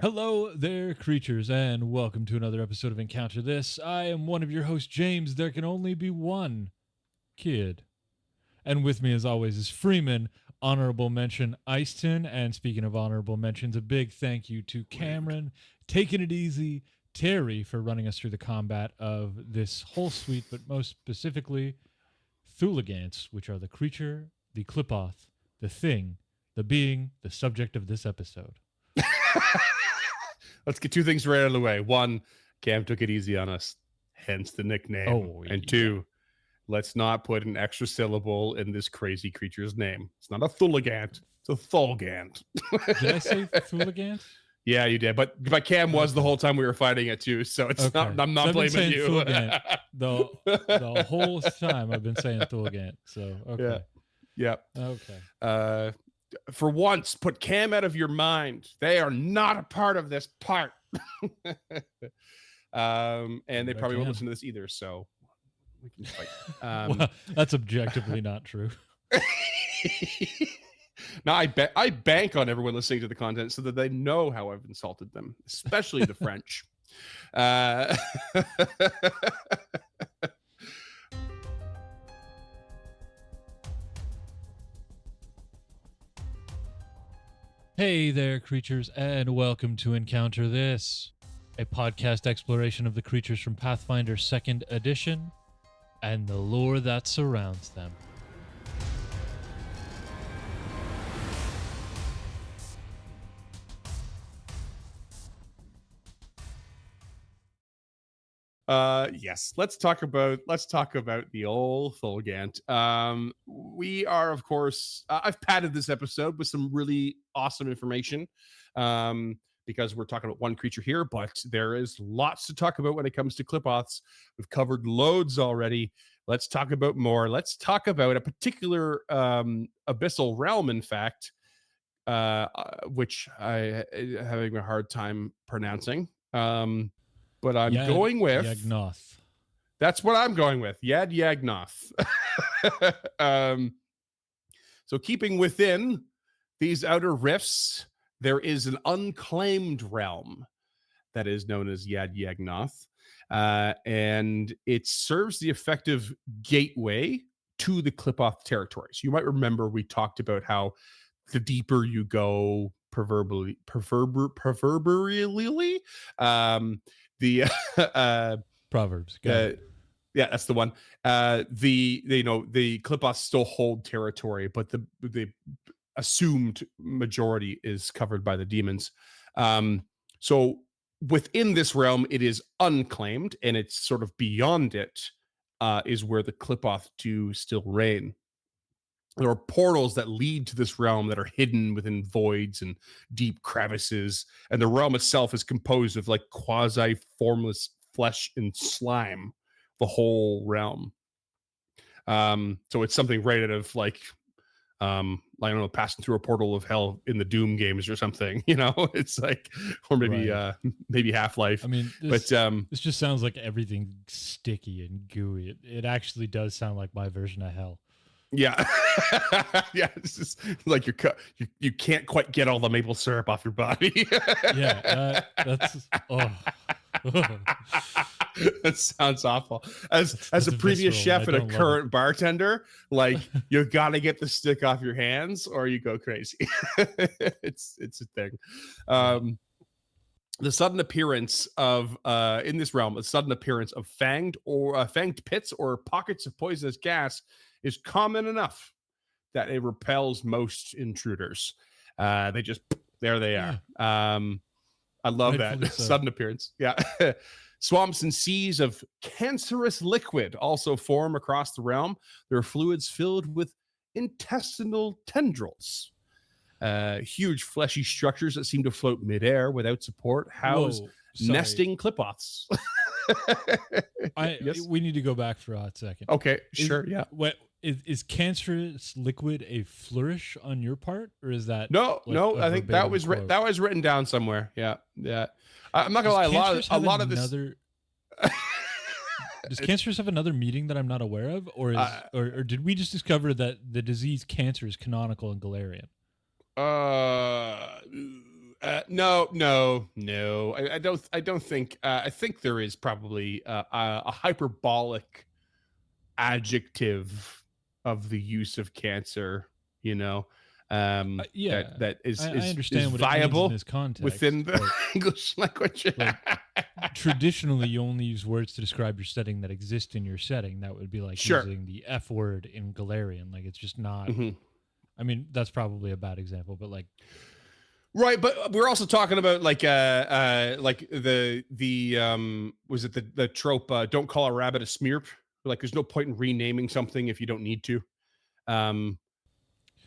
Hello there, creatures, and welcome to another episode of Encounter This. I am one of your hosts, James. There can only be one kid. And with me, as always, is Freeman, honorable mention Easton. And speaking of honorable mentions, a big thank you to Cameron, taking it easy, Terry for running us through the combat of this whole suite, but most specifically, Thulgants, which are the creature, the Qlippoth, the thing, the being, the subject of this episode. Let's get two things right out of the way. One, Cam took it easy on us, hence the nickname. Oh, and two, let's not put an extra syllable in this crazy creature's name. It's not a Thulgant, it's a Thulgant. Did I say Thulgant? Yeah, you did. But Cam was the whole time we were fighting it too, so it's not. I'm not blaming you. The whole time I've been saying Thulgant. So okay. Yeah. Okay. For once, put Cam out of your mind. They are not a part of this part. And they probably won't listen to this either, so we can fight. Well, that's objectively not true. No, I bank on everyone listening to the content so that they know how I've insulted them, especially the French. Hey there, creatures, and welcome to Encounter This, a podcast exploration of the creatures from Pathfinder 2nd Edition and the lore that surrounds them. Yes, let's talk about the old Thulgant. We are, of course, I've padded this episode with some really awesome information, because we're talking about one creature here, but there is lots to talk about when it comes to Qlippoths. We've covered loads already. Let's talk about more. Let's talk about a particular abyssal realm, in fact, which I am having a hard time pronouncing. But I'm going with IAGNOTH. That's what I'm going with. IAGNOTH. So keeping within these outer rifts, there is an unclaimed realm that is known as IAGNOTH. And it serves the effective gateway to the Qlippoth territories. You might remember we talked about how the deeper you go, proverbially, the Proverbs. Yeah, that's the one. The Qlippoths still hold territory, but the assumed majority is covered by the demons. So within this realm, it is unclaimed, and it's sort of beyond it is where the Qlippoth do still reign. There are portals that lead to this realm that are hidden within voids and deep crevices, and the realm itself is composed of like quasi-formless flesh and slime, the whole realm. So it's something right out of like, I don't know, passing through a portal of hell in the Doom games or something, you know. It's like, or maybe maybe Half-Life. I mean, this just sounds like everything sticky and gooey. It actually does sound like my version of hell. Yeah. Yeah, it's just like you can't quite get all the maple syrup off your body. Yeah, that's That sounds awful. As a previous chef and a current bartender, like, you got to get the stick off your hands or you go crazy. It's a thing. The sudden appearance of in this realm, the sudden appearance of fanged pits or pockets of poisonous gas is common enough that it repels most intruders. They just, there they are. I love that sudden appearance. Yeah. Swamps and seas of cancerous liquid also form across the realm. There are fluids filled with intestinal tendrils. Huge fleshy structures that seem to float midair without support house nesting Qlippoths. Yes? We need to go back for a hot second. Okay, sure, yeah. What is cancerous liquid a flourish on your part, or is that no? I think that was written down somewhere. Yeah. I'm not gonna lie. A lot of this. Does cancerous have another meaning that I'm not aware of, or or did we just discover that the disease cancer is canonical in Galarian? No. I don't think. I think there is probably a hyperbolic adjective of the use of cancer. You know, Yeah, that is I is understand what it means in viable this context. within the but, English language. like, traditionally, you only use words to describe your setting that exist in your setting. That would be like Sure. using the F word in Galarian. Like, it's just not. Mhm. I mean, that's probably a bad example, but like, Right, but we're also talking about like the was it the trope don't call a rabbit a smearp? Like there's no point in renaming something if you don't need to.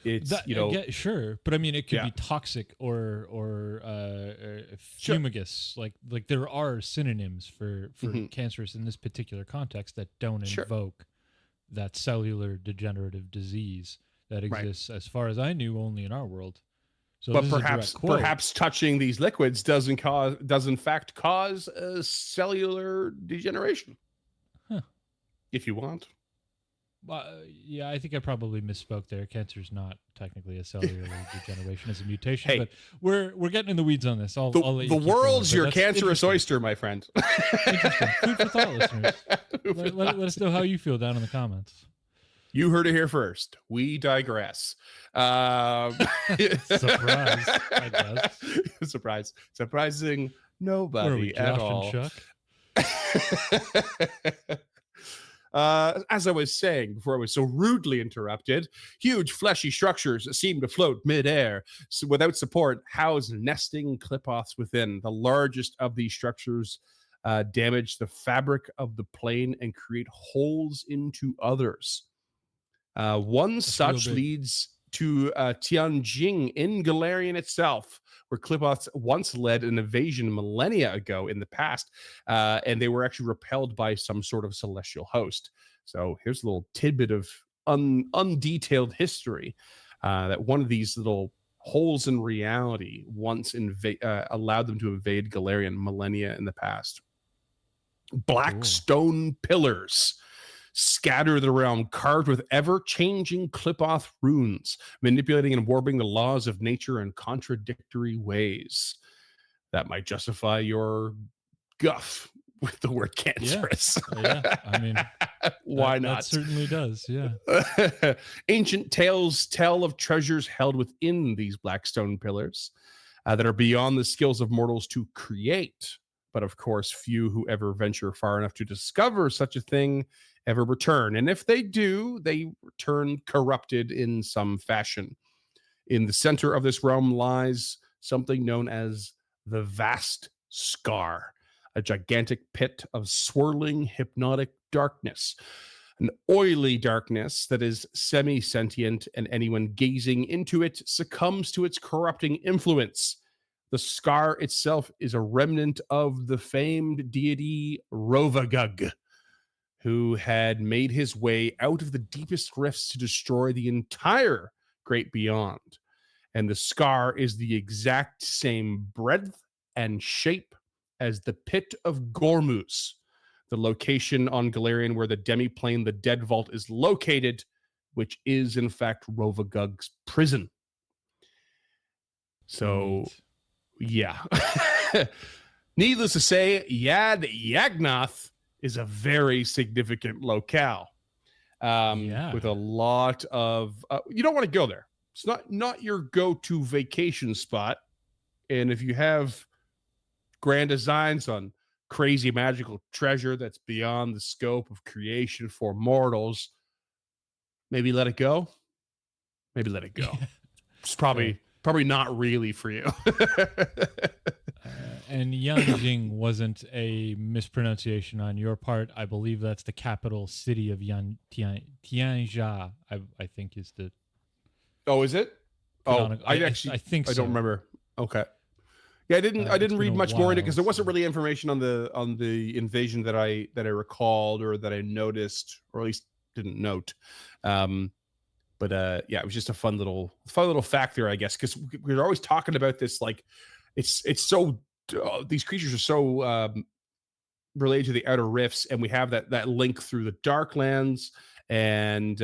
It's that you know sure, but I mean, it could Yeah. be toxic or Sure. fumigous. Like there are synonyms for Mhm. cancerous in this particular context that don't Sure. invoke that cellular degenerative disease that Right. exists, as far as I knew, only in our world. So But this is a direct quote. perhaps touching these liquids does in fact cause cellular degeneration. Huh. If you want. Yeah, I think I probably misspoke there. Cancer's not technically a cellular degeneration; it's a mutation. Hey. But we're getting in the weeds on this. I'll let you The keep going, world's but your that's cancerous interesting. oyster, my friend. Interesting. Food for thought, listeners. Food for Let us know how you feel down in the comments. You heard it here first. We digress. Surprise, I guess. Surprise. Surprising Where are we, nobody at Josh all. and Chuck? As I was saying before I was so rudely interrupted, huge fleshy structures seem to float midair. So without support, house nesting Qlippoths within. The largest of these structures damage the fabric of the plane and create holes into others. One such leads to Tianjing in Galarian itself, where Qlippoths once led an invasion millennia ago in the past, and they were actually repelled by some sort of celestial host. So here's a little tidbit of undetailed history that one of these little holes in reality once allowed them to invade Galarian millennia in the past. Black stone pillars scatter the realm, carved with ever-changing Qlippoth runes, manipulating and warping the laws of nature in contradictory ways. That might justify your guff with the word cancerous. Yeah. I mean, why not? That certainly does, yeah. Ancient tales tell of treasures held within these black stone pillars that are beyond the skills of mortals to create. But of course, few who ever venture far enough to discover such a thing ever return. And if they do, they return corrupted in some fashion. In the center of this realm lies something known as the Vast Scar, a gigantic pit of swirling hypnotic darkness, an oily darkness that is semi-sentient, and anyone gazing into it succumbs to its corrupting influence. The scar itself is a remnant of the famed deity ROVAGUG, who had made his way out of the deepest rifts to destroy the entire Great Beyond. And the scar is the exact same breadth and shape as the Pit of Gormus, the location on Galarian where the demiplane, the Dead Vault, is located, which is in fact ROVAGUG's prison. So, yeah. Needless to say, IAGNOTH is a very significant locale with a lot of... you don't want to go there. It's not your go-to vacation spot. And if you have grand designs on crazy magical treasure that's beyond the scope of creation for mortals, maybe let it go. Maybe let it go. It's probably not really for you. And Yanjing wasn't a mispronunciation on your part. I believe that's the capital city of Tianjia, I think is the... Oh, is it? Oh, I think I don't remember. Okay. Yeah, I didn't read much more into it because there wasn't really information on the invasion that I recalled or that I noticed, or at least didn't note. But yeah, it was just a fun little fact there, I guess, because we're always talking about this, like it's so these creatures are so related to the outer rifts, and we have that link through the Darklands and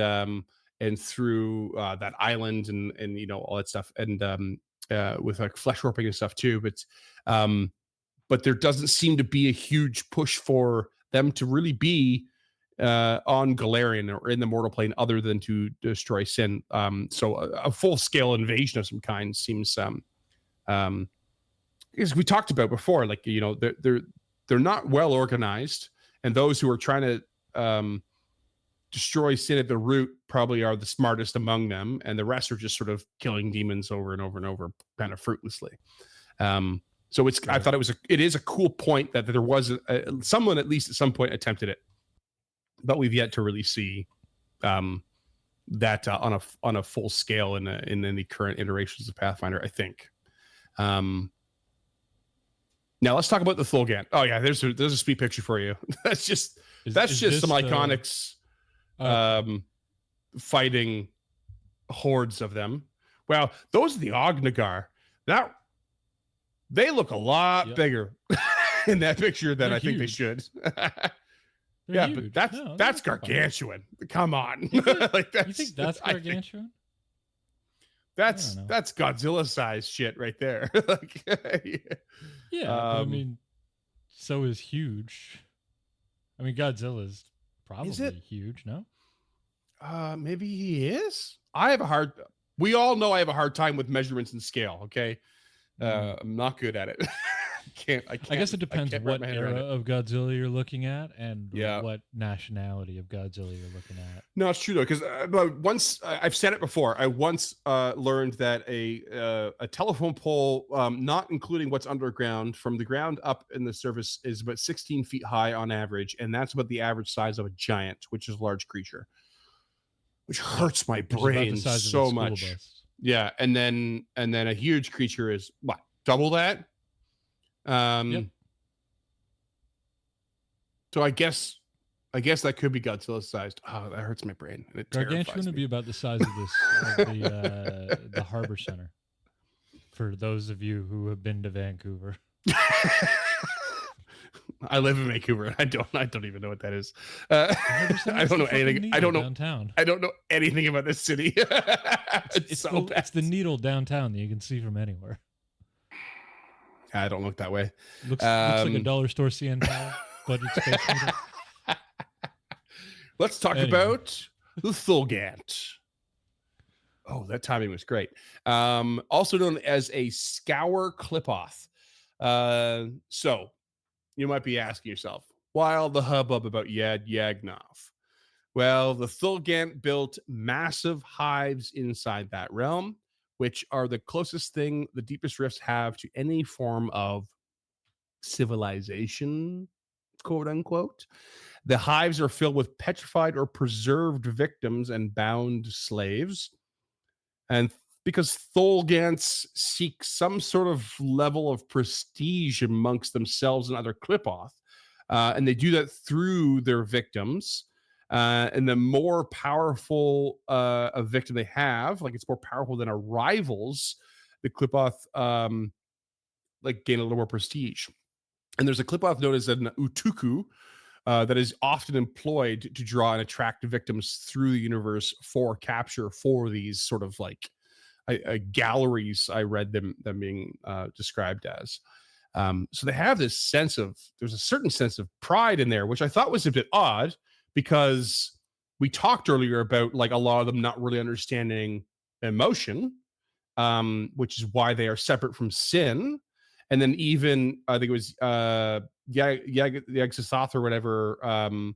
through that island and you know all that stuff, and with like flesh warping and stuff too. But there doesn't seem to be a huge push for them to really be on Galarian or in the mortal plane other than to destroy Sin. So a full scale invasion of some kind seems as we talked about before, like, you know, they're not well organized, and those who are trying to destroy Sin at the root probably are the smartest among them, and the rest are just sort of killing demons over and over and over, kind of fruitlessly. So it's, I thought it is a cool point that there was someone at least at some point attempted it, but we've yet to really see that on a full scale in the current iterations of Pathfinder, I think. Now let's talk about the Thulgant. Oh yeah, there's a sweet picture for you. That's just some Iconics fighting hordes of them. Well, those are the Ognagar. That they look a lot bigger in that picture than I think they should. Yeah, huge. But that's gargantuan. Come on. Like you think that's gargantuan? That's Godzilla size shit right there. Like, yeah, I mean, so is huge. I mean, Godzilla's probably huge, no? Maybe he is. We all know I have a hard time with measurements and scale. Okay, I'm not good at it. I guess it depends what era of Godzilla you're looking at and what nationality of Godzilla you're looking at. No, it's true though, because once I've said it before. I once learned that a telephone pole, not including what's underground, from the ground up in the surface, is about 16 feet high on average, and that's about the average size of a giant, which is a large creature, which hurts my brain so much. Yeah, and then a huge creature is what, double that? So I guess that could be Godzilla sized. Oh, that hurts my brain. Gargantuan would be about the size of this the Harbor Center. For those of you who have been to Vancouver. I live in Vancouver. I don't even know what that is. I don't know anything. I don't know downtown. I don't know anything about this city. It's the needle downtown that you can see from anywhere. I don't look that way. Looks like a dollar store CN Tower, but it's basically. Let's talk about the Thulgant. Oh, that timing was great. Also known as a scour Qlippoth. So you might be asking yourself, why all the hubbub about IAGNOTH? Well, the Thulgant built massive hives inside that realm, which are the closest thing the deepest rifts have to any form of civilization, quote unquote. The hives are filled with petrified or preserved victims and bound slaves. And because Thulgants seek some sort of level of prestige amongst themselves and other Qlippoth, and they do that through their victims. And the more powerful a victim they have, like it's more powerful than our rivals, the Qlippoth like gain a little more prestige. And there's a Qlippoth known as an Utuku that is often employed to draw and attract victims through the universe for capture for these sort of like galleries. I read them being described as. So they have this sense of, there's a certain sense of pride in there, which I thought was a bit odd, because we talked earlier about like a lot of them not really understanding emotion, which is why they are separate from Sin. And then even I think it was Yag-Sothoth or whatever,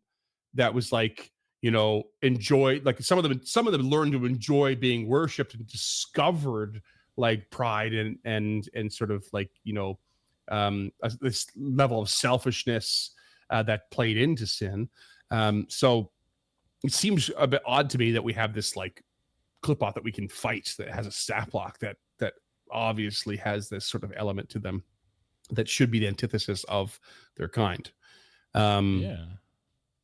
that was like, you know, enjoy, like some of them learned to enjoy being worshipped and discovered like pride and sort of like, you know, this level of selfishness that played into Sin. So it seems a bit odd to me that we have this like Qlippoth that we can fight that has a stat block that obviously has this sort of element to them that should be the antithesis of their kind.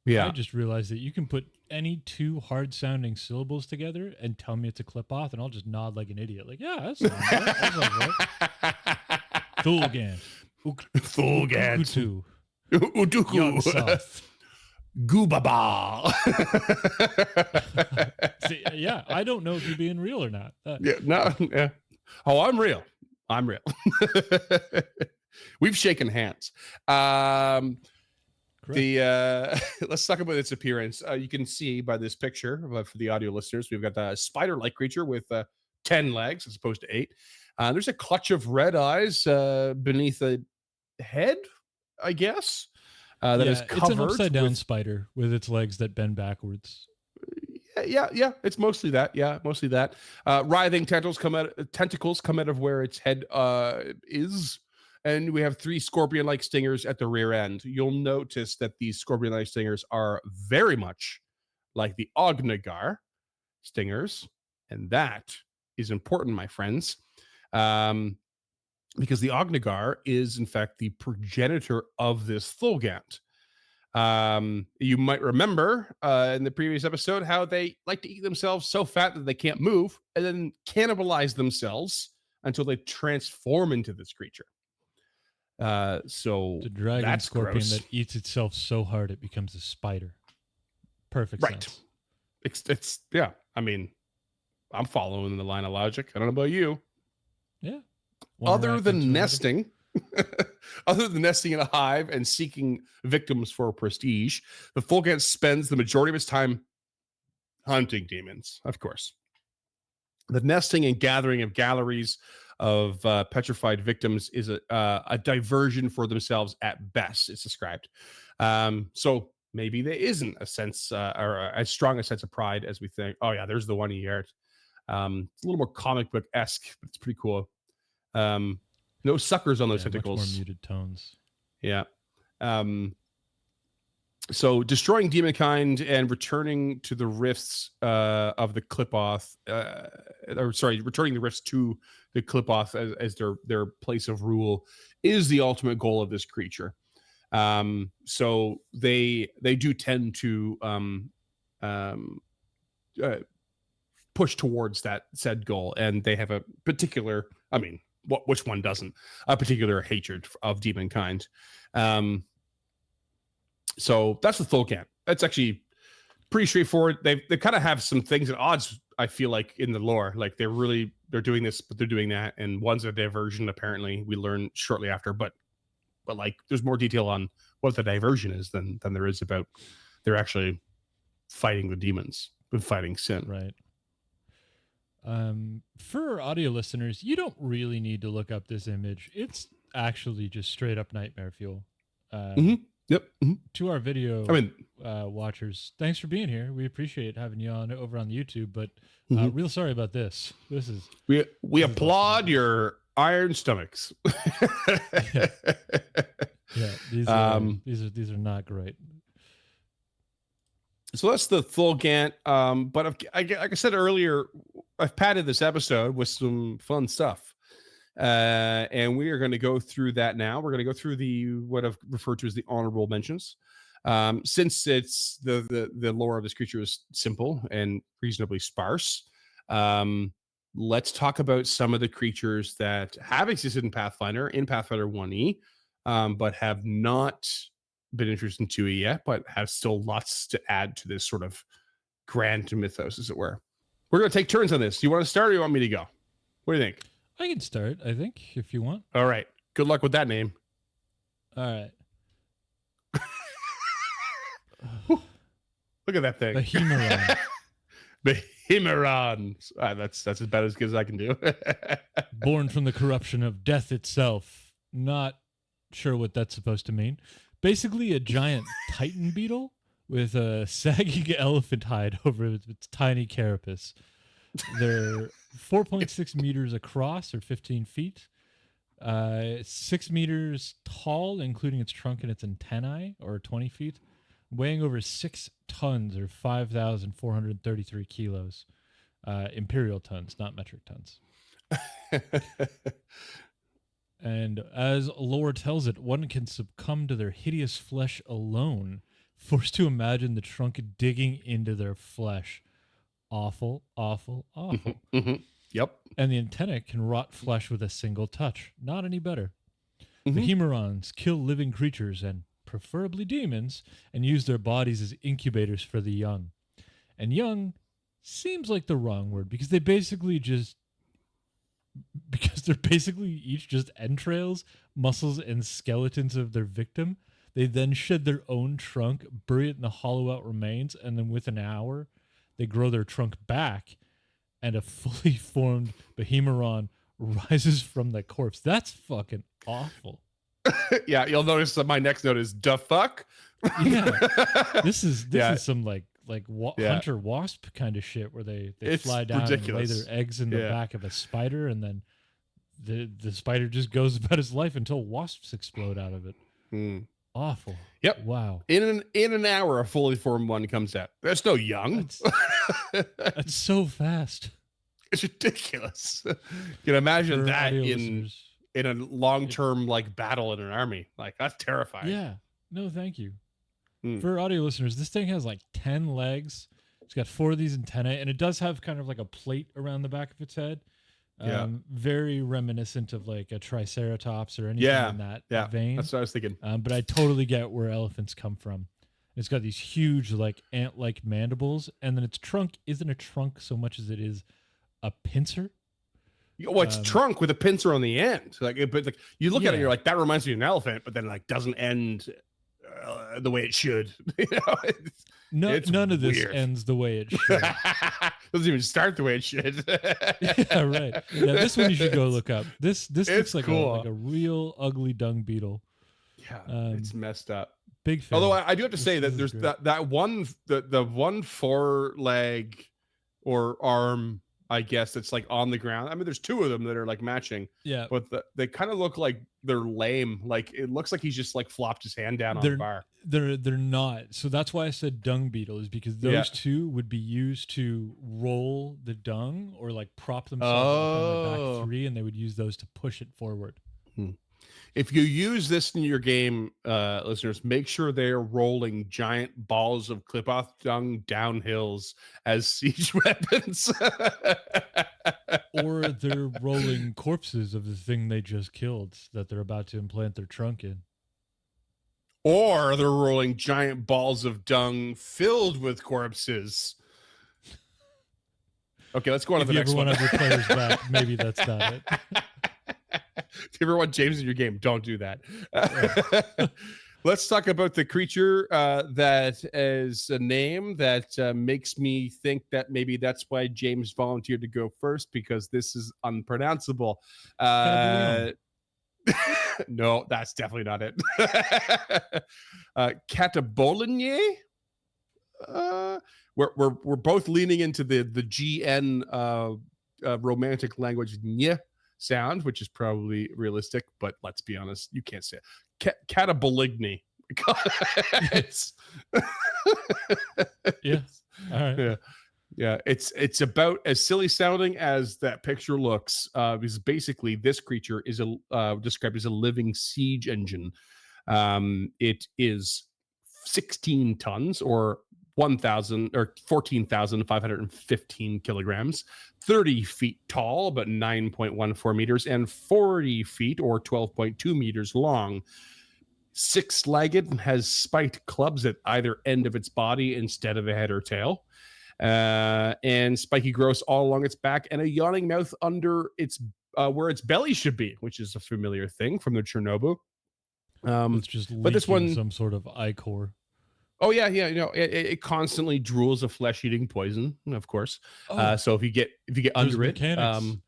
Yeah. I just realized that you can put any two hard sounding syllables together and tell me it's a Qlippoth, and I'll just nod like an idiot. Like, yeah, that's right. Thulgant. Thulgant. Uduku. Goobaba. See, yeah, I don't know if you're being real or not. Yeah. Oh, I'm real. I'm real. We've shaken hands. Let's talk about its appearance. You can see by this picture, but for the audio listeners, we've got the spider-like creature with 10 legs as opposed to 8. There's a clutch of red eyes beneath a head, I guess, that is covered. It's an upside-down spider with its legs that bend backwards. Yeah. It's mostly that. Yeah, mostly that. Writhing tentacles come out of where its head is. And we have 3 scorpion-like stingers at the rear end. You'll notice that these scorpion-like stingers are very much like the Ognagar stingers. And that is important, my friends, because the Ognagar is, in fact, the progenitor of this Thulgant. You might remember in the previous episode how they like to eat themselves so fat that they can't move and then cannibalize themselves until they transform into this creature. So the dragon scorpion gross. That eats itself so hard it becomes a spider. Perfect sense. It's yeah. I mean, I'm following the line of logic. I don't know about you. Yeah. Other than nesting in a hive and seeking victims for prestige, the Thulgant spends the majority of its time hunting demons, of course. The nesting and gathering of galleries of petrified victims is a diversion for themselves at best, it's described. So maybe there isn't a sense or as strong a sense of pride as we think. Oh, yeah, there's the one he aired. It's a little more comic book-esque, but it's pretty cool. No suckers on those tentacles. Much more muted tones. Yeah. So destroying demonkind and returning to the rifts of the Qlippoth, returning the rifts to the Qlippoth as their place of rule is the ultimate goal of this creature. So they do tend to push towards that said goal, and they have a particular, which one doesn't, a particular hatred of demonkind. So that's the Thulgant. That's actually pretty straightforward. They kind of have some things at odds, I feel like, in the lore. Like they're doing this, but they're doing that. And one's a diversion, apparently, we learn shortly after. But like there's more detail on what the diversion is than there is about they're actually fighting the demons, but fighting sin. Right. For audio listeners, you don't really need to look up this image. It's actually just straight up nightmare fuel. Yep. Mm-hmm. To our video watchers, thanks for being here. We appreciate having you on over on the YouTube, but real sorry about this. This is we applaud your iron stomachs. Yeah, these are not great. So that's the Thulgant. But like I said earlier, I've padded this episode with some fun stuff. And we are going to go through that now. We're going to go through what I've referred to as the honorable mentions. Since it's the lore of this creature is simple and reasonably sparse, let's talk about some of the creatures that have existed in Pathfinder 1E, but have not been introduced in 2E yet, but have still lots to add to this sort of grand mythos, as it were. We're going to take turns on this. Do you want to start or do you want me to go? What do you think? I can start, I think, if you want. All right. Good luck with that name. All right. Look at that thing. The Hemeron. The Hemeron. That's as bad as good as I can do. Born from the corruption of death itself. Not sure what that's supposed to mean. Basically a giant titan beetle with a sagging elephant hide over its tiny carapace. They're 4.6 meters across, or 15 feet. 6 meters tall, including its trunk and its antennae, or 20 feet. Weighing over 6 tons, or 5,433 kilos. Imperial tons, not metric tons. And as lore tells it, one can succumb to their hideous flesh alone, forced to imagine the trunk digging into their flesh. Awful, awful, awful. Mm-hmm. Yep. And the antennae can rot flesh with a single touch. Not any better. Mm-hmm. The Hemerons kill living creatures, and preferably demons, and use their bodies as incubators for the young. And young seems like the wrong word, because they basically just because they're basically each just entrails, muscles, and skeletons of their victim. They then shed their own trunk, bury it in the hollow out remains, and then within an hour, they grow their trunk back, and a fully formed Behemeron rises from the corpse. That's fucking awful. Yeah, you'll notice that my next note is "da fuck." Yeah, this is some like Yeah. hunter wasp kind of shit where they It's fly down ridiculous. and lay their eggs in the back of a spider, and then the spider just goes about his life until wasps explode out of it. Awful. Yep. Wow. In an hour, a fully formed one comes out. That's no young. That's so fast. It's ridiculous. You can imagine For that audio in a long-term like battle in an army. Like that's terrifying. Yeah. No, thank you. For audio listeners, this thing has like 10 legs. It's got 4 of these antennae, and it does have kind of like a plate around the back of its head. Very reminiscent of like a triceratops or anything in that vein. That's what I was thinking. But I totally get where elephants come from. It's got these huge like ant-like mandibles, and then its trunk isn't a trunk so much as it is a pincer. Well, it's trunk with a pincer on the end. But like you look at it, you're like, that reminds me of an elephant, but then like doesn't end the way it should. None of this weird. ends the way it should. Doesn't even start the way it should. Yeah, right. Yeah, this one you should go look up. This looks like cool. a real ugly dung beetle. Yeah, it's messed up. Big fan. Although I do have to say that there's that one the one foreleg or arm, I guess, that's like on the ground. I mean, there's 2 of them that are like matching. Yeah, but they kind of look like they're lame. Like it looks like he's just like flopped his hand down on the bar. They're not. So that's why I said dung beetle, is because those 2 would be used to roll the dung or like prop themselves up on their back 3, and they would use those to push it forward. If you use this in your game, listeners, make sure they're rolling giant balls of Qlippoth dung down hills as siege weapons. Or they're rolling corpses of the thing they just killed that they're about to implant their trunk in. Or they're rolling giant balls of dung filled with corpses. Okay, let's go on to the next one. If you ever want to have your players back, maybe that's not it. If you ever want James in your game, don't do that. Let's talk about the creature that is a name that makes me think that maybe that's why James volunteered to go first, because this is unpronounceable. No, that's definitely not it. Cataboligny? We're both leaning into the GN romantic language nye sound, which is probably realistic, but let's be honest, you can't say it. Cataboligny. It's yeah. All right. Yeah. It's about as silly sounding as that picture looks. Because basically this creature is described as a living siege engine. It is 16 tons or 14,515 kilograms, 30 feet tall, about 9.14 meters, and 40 feet or 12.2 meters long. 6-legged, has spiked clubs at either end of its body instead of a head or tail, and spiky growths all along its back, and a yawning mouth under its where its belly should be, which is a familiar thing from the Chernobyl. It's just but this one some sort of ichor. Oh yeah. You know, it constantly drools a flesh-eating poison, of course. So if you get under it, cool.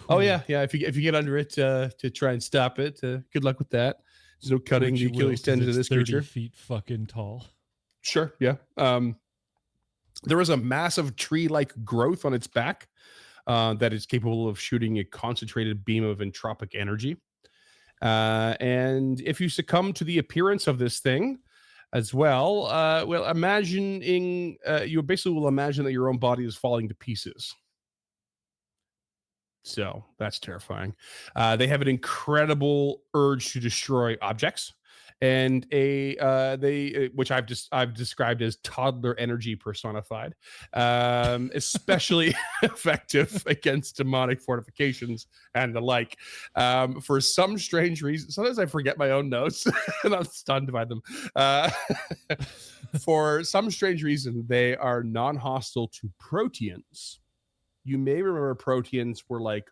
Oh yeah. If you get under it to try and stop it, good luck with that. There's no cutting the Achilles tendon to this creature. 30 feet fucking tall. Sure. Yeah. There is a massive tree-like growth on its back that is capable of shooting a concentrated beam of entropic energy. And if you succumb to the appearance of this thing as well, you basically will imagine that your own body is falling to pieces. So that's terrifying. They have an incredible urge to destroy objects, and which I've described as toddler energy personified, especially effective against demonic fortifications and the like. For some strange reason, sometimes I forget my own notes and I'm stunned by them. For some strange reason, they are non-hostile to proteans. You may remember proteans were like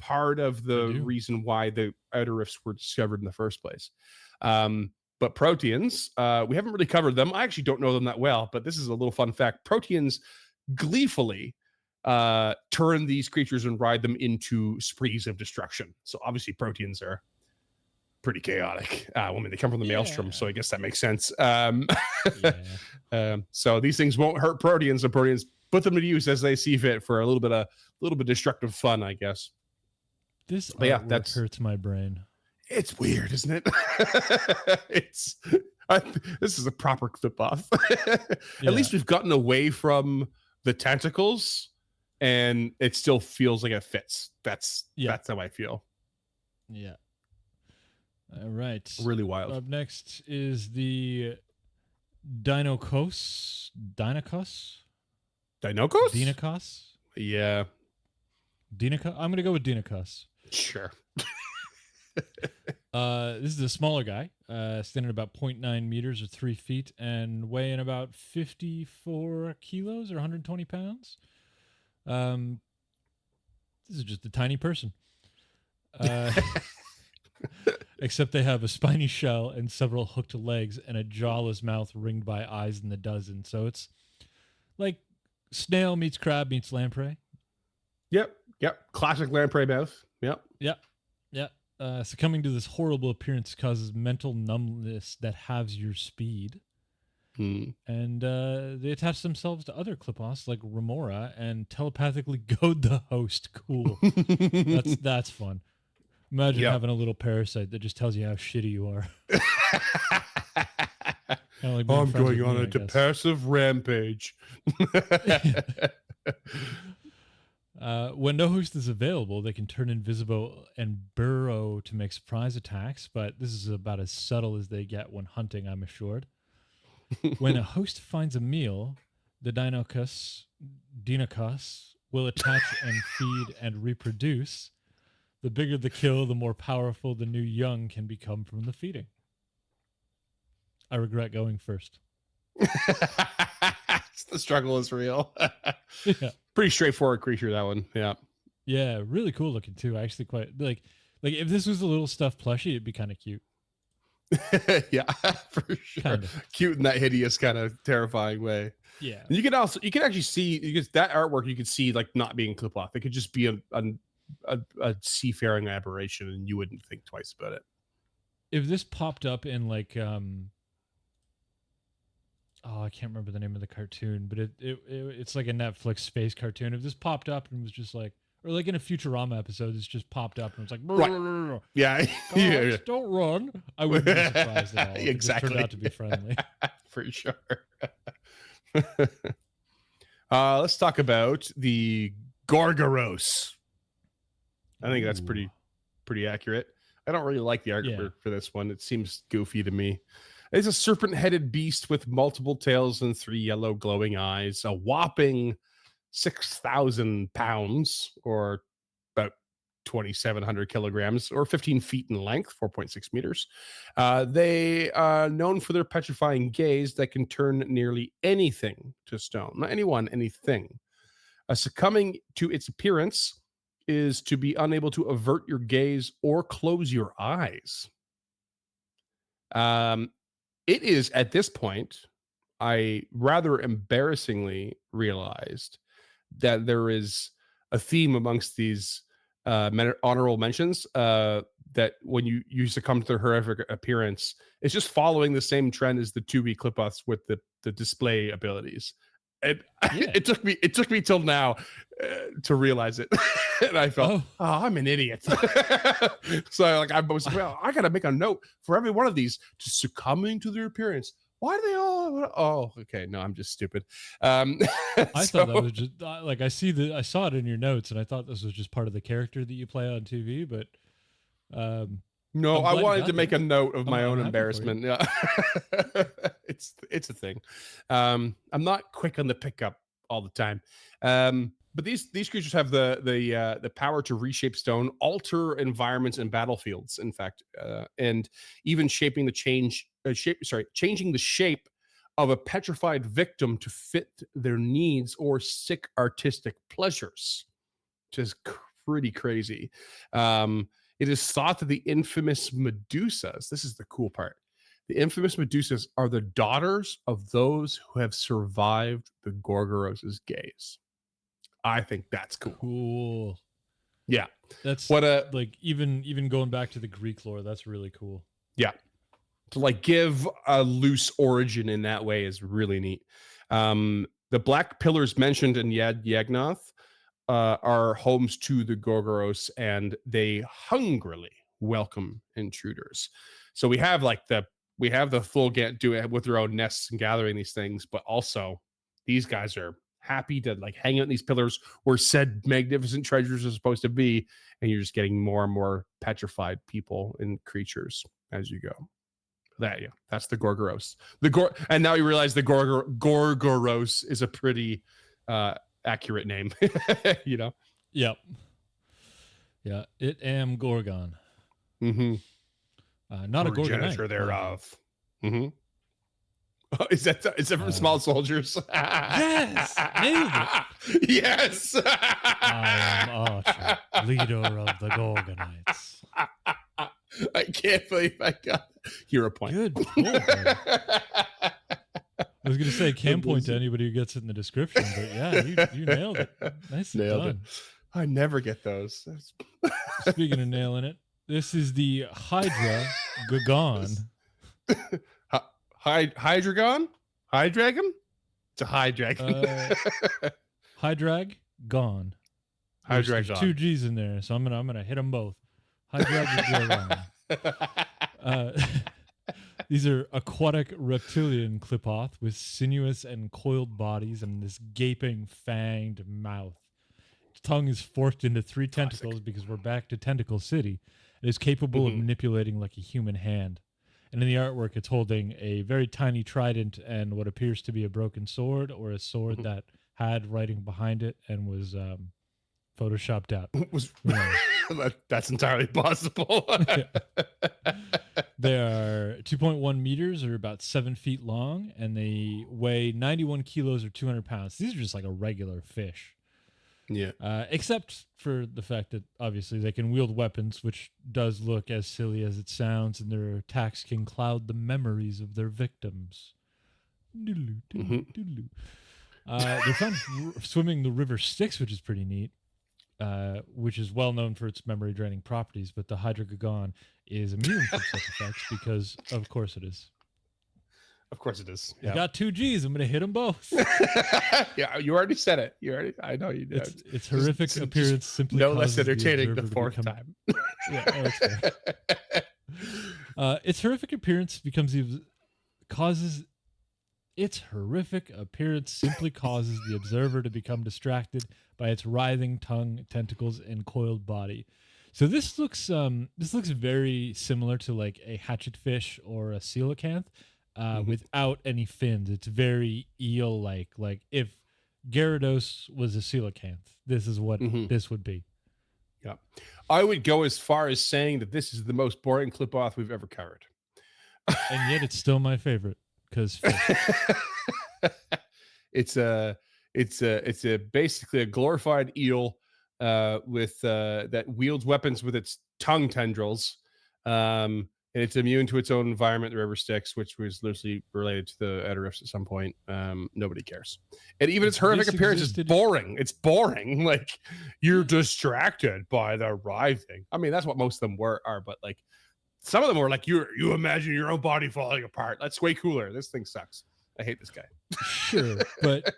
part of the do. reason why the outer rifts were discovered in the first place. But proteans, we haven't really covered them. I actually don't know them that well, but this is a little fun fact. Proteans gleefully turn these creatures and ride them into sprees of destruction. So obviously proteans are pretty chaotic. I mean, they come from the maelstrom, so I guess that makes sense. So these things won't hurt proteans, and proteans put them to use as they see fit for a little bit of destructive fun, I guess. This artwork hurts my brain. It's weird, isn't it? This is a proper Qlippoth. At least we've gotten away from the tentacles, and it still feels like it fits. That's how I feel. Yeah. All right. Really wild. Up next is the Dinokos? Yeah. Dinokos? I'm going to go with Dinokos. Sure. This is a smaller guy, standing about 0.9 meters or 3 feet and weighing about 54 kilos or 120 pounds. This is just a tiny person. Except they have a spiny shell and several hooked legs and a jawless mouth ringed by eyes in the dozen. So it's like snail meets crab meets lamprey. Yep. Classic lamprey mouth. Yep. Succumbing to this horrible appearance causes mental numbness that halves your speed. And they attach themselves to other Qlippoths like Remora and telepathically goad the host. Cool. That's fun. Imagine having a little parasite that just tells you how shitty you are. I'm going on a depressive rampage. When no host is available, they can turn invisible and burrow to make surprise attacks, but this is about as subtle as they get when hunting, I'm assured. When a host finds a meal, the Dinokos will attach and feed and reproduce. The bigger the kill, the more powerful the new young can become from the feeding. I regret going first. The struggle is real. Yeah. Pretty straightforward creature, that one. Yeah. Yeah, really cool looking too. I actually quite like if this was a little stuffed plushie, it'd be kind of cute. Yeah, for sure. Kind of. Cute in that hideous kind of terrifying way. Yeah. And you can actually see, because that artwork you could see like not being Qlippoth. It could just be a seafaring aberration and you wouldn't think twice about it. If this popped up in like I can't remember the name of the cartoon, but it's like a Netflix space cartoon. If this popped up and was just like, or like in a Futurama episode, it's just popped up and it's like, right. Yeah. Yeah. Don't run. I wouldn't be surprised at all. Exactly. It turned out to be friendly. For sure. Let's talk about the Gorgoros. I think that's pretty accurate. I don't really like the artwork for this one. It seems goofy to me. It's a serpent-headed beast with multiple tails and 3 yellow glowing eyes, a whopping 6,000 pounds, or about 2,700 kilograms, or 15 feet in length, 4.6 meters. They are known for their petrifying gaze that can turn nearly anything to stone. Not anyone, anything. Succumbing to its appearance is to be unable to avert your gaze or close your eyes. It is at this point, I rather embarrassingly realized that there is a theme amongst these honorable mentions that when you succumb to their horrific appearance, it's just following the same trend as the 2B Qlippoths with the display abilities. It took me till now to realize it, and I felt, I'm an idiot. So I was I gotta make a note for every one of these to succumbing to their appearance. Why do they all? Oh, okay. No, I'm just stupid. I thought that was just like I saw it in your notes, and I thought this was just part of the character that you play on TV. But no, I wanted to make a note of my own embarrassment. Yeah, it's a thing. I'm not quick on the pickup all the time. But these creatures have the power to reshape stone, alter environments and battlefields, in fact, and even changing the shape of a petrified victim to fit their needs or sick artistic pleasures, which is pretty crazy. It is thought that the infamous Medusas, this is the cool part, the infamous Medusas are the daughters of those who have survived the Gorgoros's gaze. I think that's cool. Cool. Yeah. That's what a like even going back to the Greek lore, that's really cool. Yeah. To like give a loose origin in that way is really neat. The black pillars mentioned in IAGNOTH are homes to the Gorgoros, and they hungrily welcome intruders. So we have the Thulgant doing with their own nests and gathering these things, but also these guys are happy to like hang out in these pillars where said magnificent treasures are supposed to be, and you're just getting more and more petrified people and creatures as you go. That's the Gorgoros. And now you realize the Gorgoros is a pretty accurate name. You know? Yep. Yeah, it am Gorgon. Mm-hmm. Not a Gorgonite. Thereof. Mm-hmm. Oh, is that from Small Soldiers? Yes, nailed it. Yes. I am Archer, leader of the Gorgonites. I can't believe I got hero point. Good pull, buddy. I was gonna say can't point to anybody who gets it in the description, but yeah, you nailed it. Nicely Nailed done. it. I never get those. Speaking of nailing it, this is the Hydra Gagon. Hydragon? Hydragon? It's a Hydragon. Hydrag gone. Hydrag There's 2 G's in there, so I'm gonna hit them both. Hydrag These are aquatic reptilian Qlippoth with sinuous and coiled bodies and this gaping fanged mouth. Its tongue is forked into 3 tentacles because we're back to Tentacle City. It is capable of manipulating like a human hand. And in the artwork, it's holding a very tiny trident and what appears to be a broken sword, or a sword that had writing behind it and was photoshopped out. That's entirely possible. They are 2.1 meters, or about 7 feet long, and they weigh 91 kilos or 200 pounds. These are just like a regular fish. Yeah. Except for the fact that obviously they can wield weapons, which does look as silly as it sounds, and their attacks can cloud the memories of their victims. They're found swimming the river Styx, which is pretty neat, which is well known for its memory draining properties, but the Hydragagon is immune from such effects because, of course, it is. Of course it is. You got 2 G's. I'm going to hit them both. Yeah, you already said it. I know you did. Its horrific appearance simply no less entertaining the 4th time. Yeah, that's fair. Its horrific appearance causes the observer to become distracted by its writhing tongue, tentacles, and coiled body. So this looks very similar to like a hatchetfish or a coelacanth, without any fins. It's very eel-like. Like if Gyarados was a coelacanth, this is what this would be. Yeah, I would go as far as saying that this is the most boring Qlippoth we've ever covered, and yet it's still my favorite because it's basically a glorified eel with that wields weapons with its tongue tendrils, and it's immune to its own environment, the river Styx, which was loosely related to the outer rifts at some point. Nobody cares, and even its horrific appearance is boring. It's boring. Like you're distracted by the writhing. I mean, that's what most of them are, but like some of them were like you imagine your own body falling apart. That's way cooler. This thing sucks. I hate this guy. Sure, but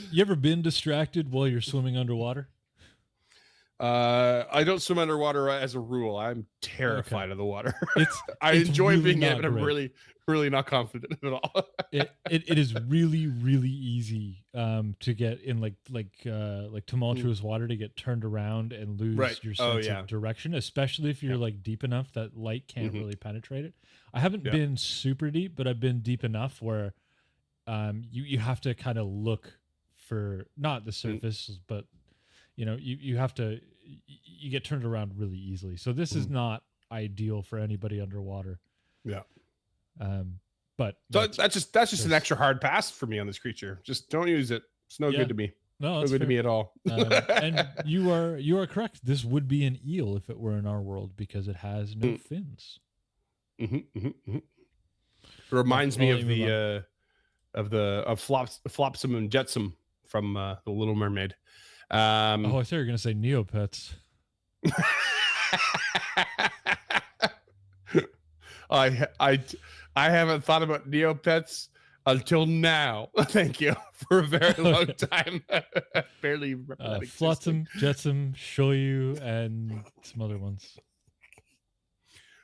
you ever been distracted while you're swimming underwater? I don't swim underwater as a rule. I'm terrified of the water. I it's enjoy really being in it, but I'm great. really not confident at all. it is really easy to get in like tumultuous water, to get turned around and lose your sense of direction, especially if you're like deep enough that light can't really penetrate it. I haven't been super deep, but I've been deep enough where you have to kind of look for not the surface, but you have to, you get turned around really easily. So this is not ideal for anybody underwater. Yeah. But so that's just an extra hard pass for me on this creature. Just don't use it. It's no good to me. No, No that's good to fair. me at all. And you are correct. This would be an eel if it were in our world because it has no fins. It reminds me I'll of let you move of Flopsum and Jetsam from the Little Mermaid. Oh, I thought you were gonna say Neopets. I haven't thought about Neopets until now. Thank you for a very long time. Barely remember that existing. Flotsam, Jetsam, Shoyu, and some other ones.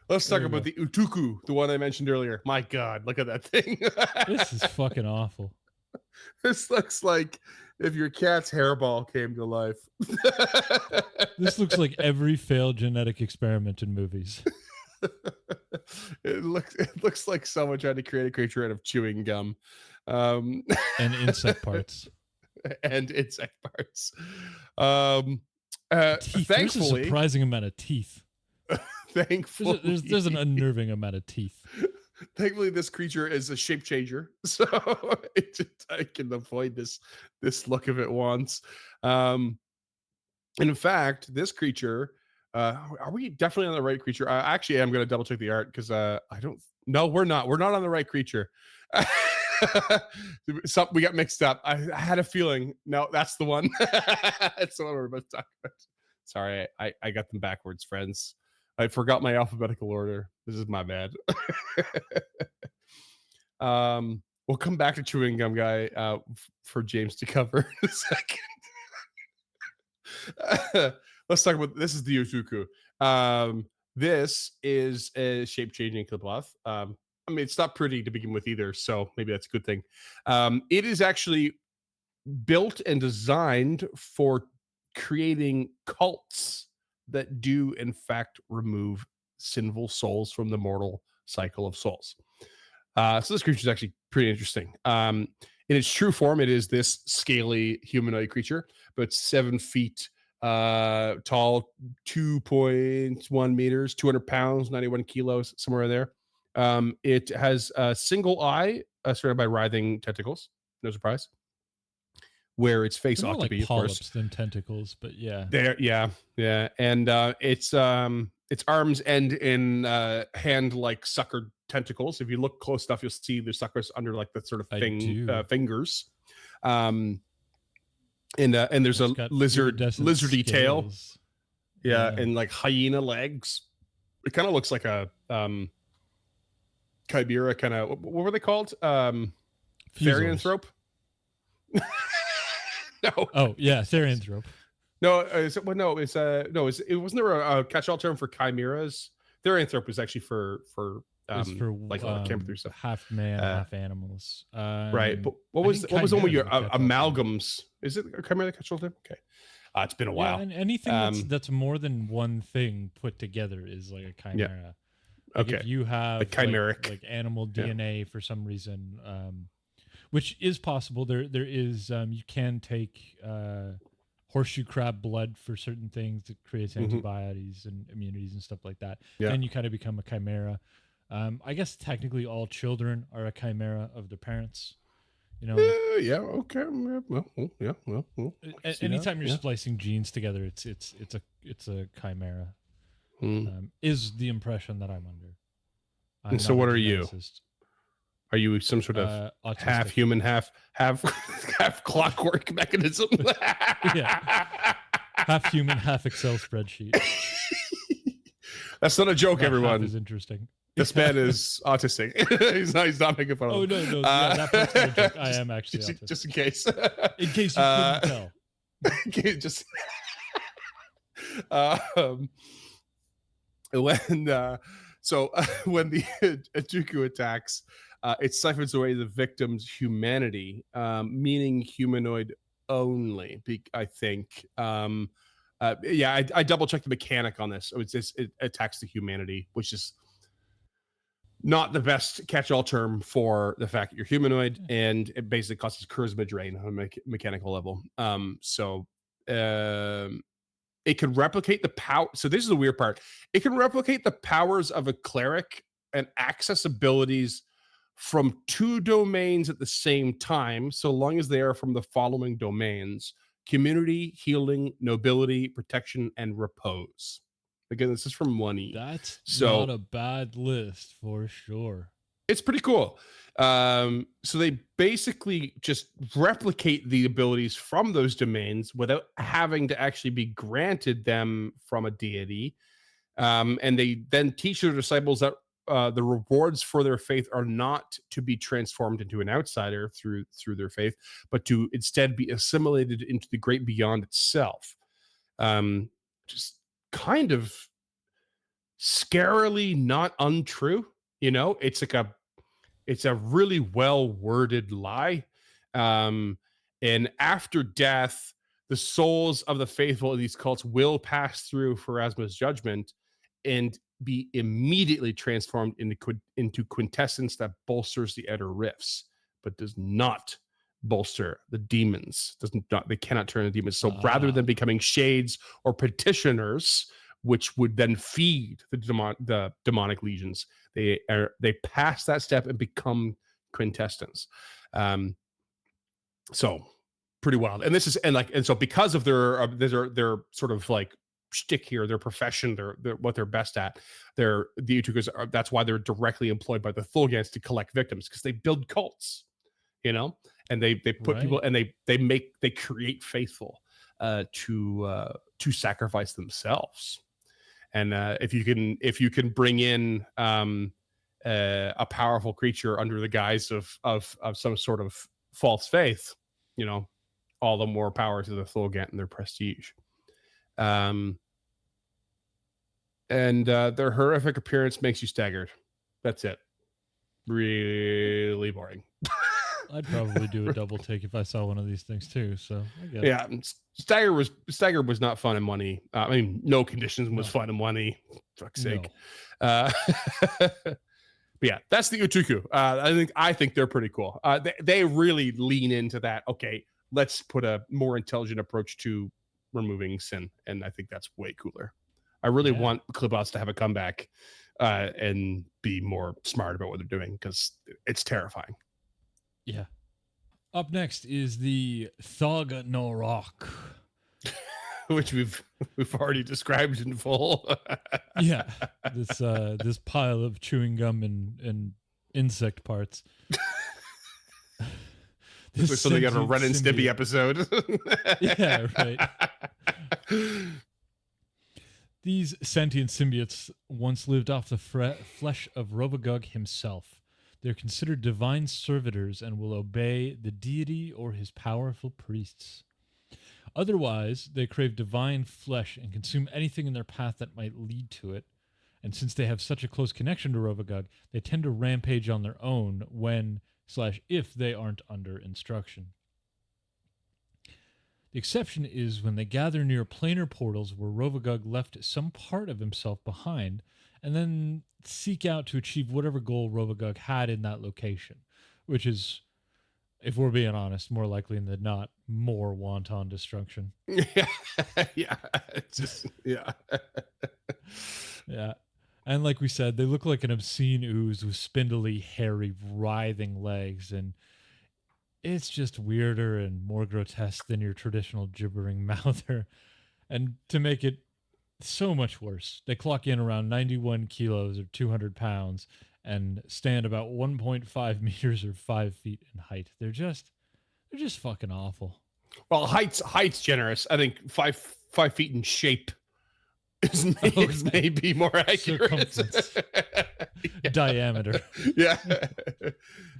Let's talk about the Utuku, the one I mentioned earlier. My God, look at that thing. This is fucking awful. This looks like if your cat's hairball came to life. This looks like every failed genetic experiment in movies. It looks like someone tried to create a creature out of chewing gum, and insect parts. Teeth. Teeth. There's a Thankfully, surprising amount of teeth. Thankfully, there's an unnerving amount of teeth. Thankfully, this creature is a shape changer, so I can avoid this look of it once. And in fact, this creature, are we definitely on the right creature? Actually, I'm going to double check the art because I don't. No, we're not. We're not on the right creature. We got mixed up. I had a feeling. No, that's the one. That's the one we're about to talk about. Sorry, I got them backwards, friends. I forgot my alphabetical order. This is my bad. We'll come back to chewing gum guy for James to cover in a second. Let's talk about this. Is the Utuku. This is a shape-changing Qlippoth. I mean, it's not pretty to begin with either, so maybe that's a good thing. It is actually built and designed for creating cults that do, in fact, remove sinful souls from the mortal cycle of souls. So this creature is actually pretty interesting. In its true form, it is this scaly humanoid creature, about 7 feet tall, 2.1 meters, 200 pounds, 91 kilos, somewhere in there. It has a single eye surrounded by writhing tentacles. No surprise. Where its face ought to be, of course. Than tentacles, but yeah. There, yeah. And its arms end in hand-like sucker tentacles. If you look close enough, you'll see the suckers under like that sort of fingers. And there's a lizardy tail. Yeah, and like hyena legs. It kind of looks like a chimera kind of. What were they called? Therianthrope. No. Oh yeah, Therianthrope. No, it wasn't there a catch-all term for chimeras? Therianthrope was actually for like stuff. Half man, half animals. Right, but what was the one with your amalgams? Is it a chimera catch-all term? Okay, it's been a while. And anything that's more than one thing put together is like a chimera. Yeah. Like okay, if you have like chimeric, like animal DNA for some reason, which is possible. There is you can take horseshoe crab blood for certain things that creates antibodies and immunities and stuff like that. Yeah. And you kind of become a chimera. I guess technically all children are a chimera of their parents. You know. Yeah. Okay. Well. Anytime you're splicing genes together, it's a chimera. Is the impression that I'm under. And so, what are you? Are you some sort of half human, half clockwork mechanism? Yeah, half human, half Excel spreadsheet. That's not a joke, everyone. Is interesting. This man is autistic. he's not making fun of. Oh no, that part's not a joke. I am actually autistic. Just in case. In case you couldn't tell. Just when the Utuku attacks, it siphons away the victim's humanity, meaning humanoid only. I think. I double checked the mechanic on this. It attacks the humanity, which is not the best catch-all term for the fact that you're humanoid, and it basically causes charisma drain on a mechanical level. It can replicate the power. So this is the weird part. It can replicate the powers of a cleric and access abilities from 2 domains at the same time, so long as they are from the following domains: community, healing, nobility, protection, and repose. Again, this is from 1E. That's So not a bad list for sure. it's pretty cool. So they basically just replicate the abilities from those domains without having to actually be granted them from a deity. And they then teach their disciples that the rewards for their faith are not to be transformed into an outsider through their faith, but to instead be assimilated into the great beyond itself. Just kind of scarily not untrue. It's like it's a really well worded lie. And after death, the souls of the faithful in these cults will pass through Pharasma's judgment and be immediately transformed into quintessence that bolsters the outer rifts, but does not bolster the demons. They cannot turn the demons. So rather than becoming shades or petitioners, which would then feed the demonic legions, they pass that step and become quintessence. So pretty wild. And this is and so because of their sort of like shtick here, their profession, their what they're best at, the Utukas that's why they're directly employed by the Thulgants to collect victims, because they build cults, and they put people, and they create faithful to sacrifice themselves. And if you can bring in a powerful creature under the guise of some sort of false faith, all the more power to the Thulgant and their prestige. And their horrific appearance makes you staggered. That's it. Really boring. I'd probably do a double take if I saw one of these things too. So I get yeah, Stagger was not fun in 1E. I mean, no conditions was fun in 1E. Fuck's sake. No. But yeah, that's the Utuku. I think they're pretty cool. They really lean into that. Okay, let's put a more intelligent approach to removing sin, and I think that's way cooler. I really want Qlippoths to have a comeback and be more smart about what they're doing, because it's terrifying. Yeah. Up next is the Thug-no-Rock, which we've already described in full. Yeah, this pile of chewing gum and insect parts. This is something out of a Ren and Stimpy episode. Yeah, right. These sentient symbiotes once lived off the flesh of ROVAGUG himself. They're considered divine servitors and will obey the deity or his powerful priests. Otherwise, they crave divine flesh and consume anything in their path that might lead to it. And since they have such a close connection to ROVAGUG, they tend to rampage on their own when/if they aren't under instruction. The exception is when they gather near planar portals where ROVAGUG left some part of himself behind, and then seek out to achieve whatever goal ROVAGUG had in that location, which is, if we're being honest, more likely than not, more wanton destruction. Yeah. It's just, yeah. Yeah. And like we said, they look like an obscene ooze with spindly, hairy, writhing legs, and it's just weirder and more grotesque than your traditional gibbering mouther. And to make it so much worse, they clock in around 91 kilos or 200 pounds and stand about 1.5 meters or 5 feet in height. They're just fucking awful. Well, height's generous. I think 5 feet in shape is maybe more accurate. Diameter. Yeah.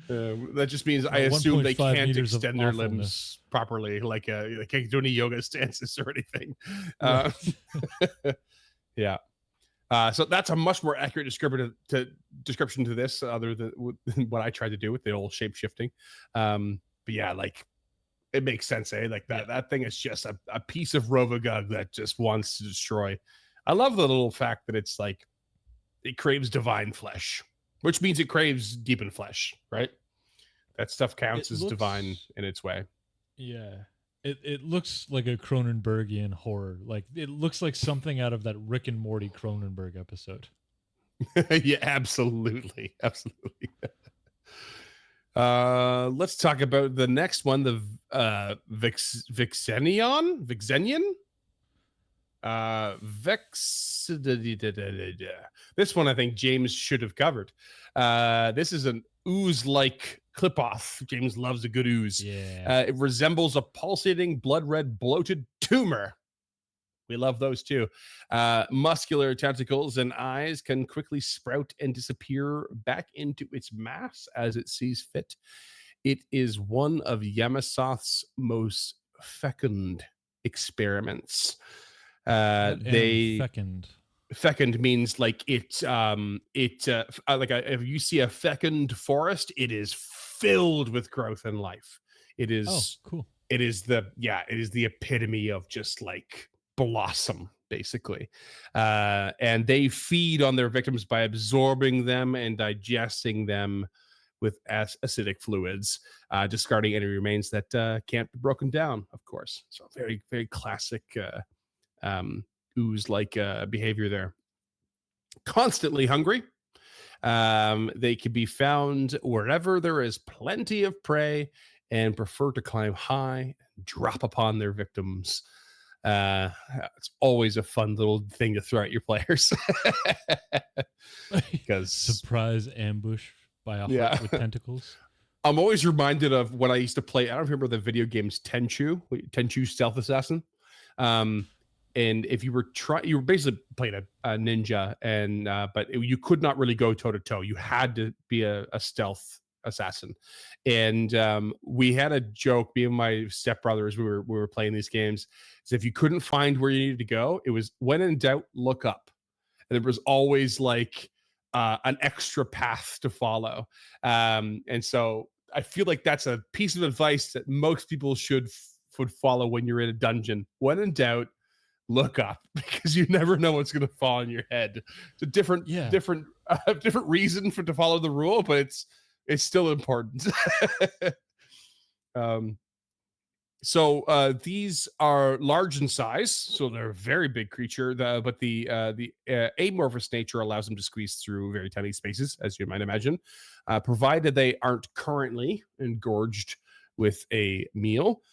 That just means I assume they can't extend their limbs properly, like they can't do any yoga stances or anything. Right. Yeah. So that's a much more accurate description to this, other than what I tried to do with the old shape shifting. But yeah, like it makes sense, eh? Like that thing is just a piece of ROVAGUG that just wants to destroy. I love the little fact that it's like it craves divine flesh, which means it craves demon flesh, right? That stuff counts as divine in its way. Yeah. It looks like a Cronenbergian horror. Like it looks like something out of that Rick and Morty Cronenberg episode. Yeah, absolutely. Let's talk about the next one, the Vixenion. This one I think James should have covered. This is an ooze-like Qlippoth. James loves a good ooze. Yeah. It resembles a pulsating, blood-red, bloated tumor. We love those too. Muscular tentacles and eyes can quickly sprout and disappear back into its mass as it sees fit. It is one of Yamasoth's most fecund experiments. Fecund means like if you see a fecund forest, it is filled with growth and life. It is cool. It is the epitome of just like blossom, basically. And they feed on their victims by absorbing them and digesting them with acidic fluids, discarding any remains that can't be broken down, of course. So very, very classic ooze-like behavior there. Constantly hungry. They can be found wherever there is plenty of prey and prefer to climb high and drop upon their victims. It's always a fun little thing to throw at your players. Because surprise ambush by a heart with tentacles. I'm always reminded of when I used to play, I don't remember the video games Tenchu Stealth Assassin. And if you were you were basically playing a ninja, and but you could not really go toe to toe. You had to be a stealth assassin. And we had a joke, me and my stepbrothers, we were playing these games, is if you couldn't find where you needed to go, it was when in doubt, look up. And there was always like an extra path to follow. And so I feel like that's a piece of advice that most people would follow when you're in a dungeon. When in doubt, look up, because you never know what's going to fall on your head. It's a different reason to follow the rule, but it's still important. So these are large in size, so they're a very big creature. But the amorphous nature allows them to squeeze through very tiny spaces, as you might imagine, provided they aren't currently engorged with a meal.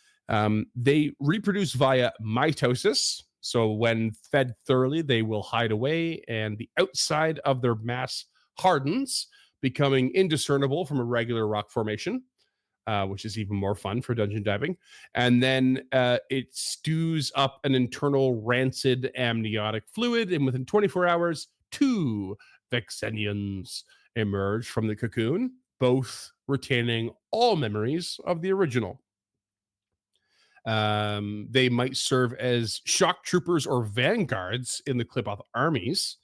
They reproduce via mitosis. So when fed thoroughly, they will hide away, and the outside of their mass hardens, becoming indiscernible from a regular rock formation, which is even more fun for dungeon diving. And then it stews up an internal rancid amniotic fluid, and within 24 hours, 2 Vixenions emerge from the cocoon, both retaining all memories of the original. They might serve as shock troopers or vanguards in the Qlippoth armies,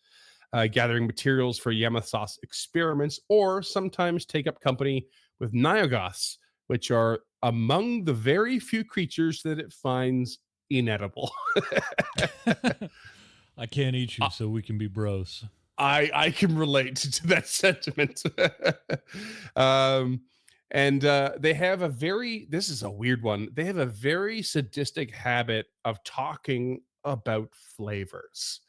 gathering materials for Yamasoth's experiments, or sometimes take up company with Nyogoths, which are among the very few creatures that it finds inedible. I can't eat you, so we can be bros. I can relate to that sentiment. And they have this is a weird one. They have a very sadistic habit of talking about flavors.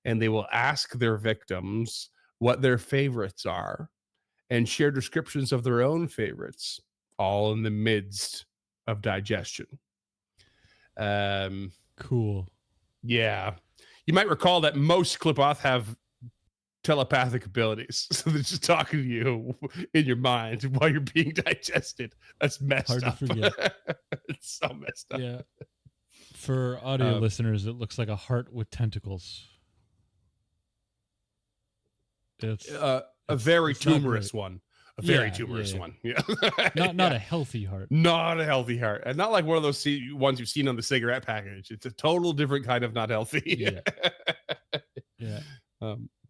And they will ask their victims what their favorites are and share descriptions of their own favorites, all in the midst of digestion. Cool. Yeah. You might recall that most Qlippoth have telepathic abilities, so they're just talking to you in your mind while you're being digested. That's messed Hard up. to forget. It's so messed up. Yeah. For audio listeners, it looks like a heart with tentacles. It's a very tumorous one. A very tumorous one. Yeah. Not a healthy heart. Not a healthy heart. And not like one of those ones you've seen on the cigarette package. It's a total different kind of not healthy. Yeah.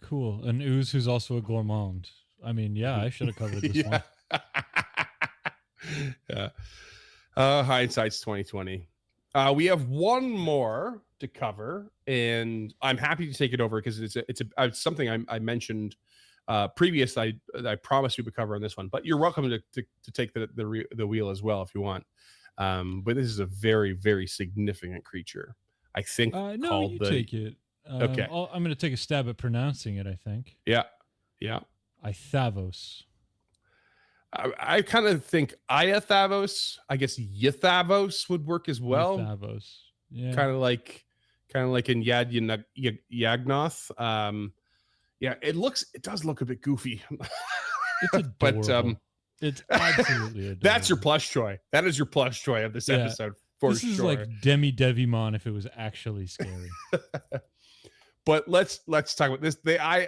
Cool. An ooze who's also a gourmand. I mean, I should have covered this one. Yeah. Hindsight's 2020. We have one more to cover, and I'm happy to take it over because it's something I mentioned previous. I promised we would cover on this one, but you're welcome to take the wheel as well if you want. But this is a very, very significant creature. I think no, you take it. Okay. I'm going to take a stab at pronouncing it, I think. Yeah. Ithavos. I kind of think Iathavos, I guess Yathavos would work as well. Thavos. Yeah. Kind of like in Yagnoth. Yeah, it does look a bit goofy. It's adorable. But it's absolutely adorable. that's your plush toy. That is your plush toy of this episode for this sure. This is like Demi Devimon if it was actually scary. But let's talk about this. I'm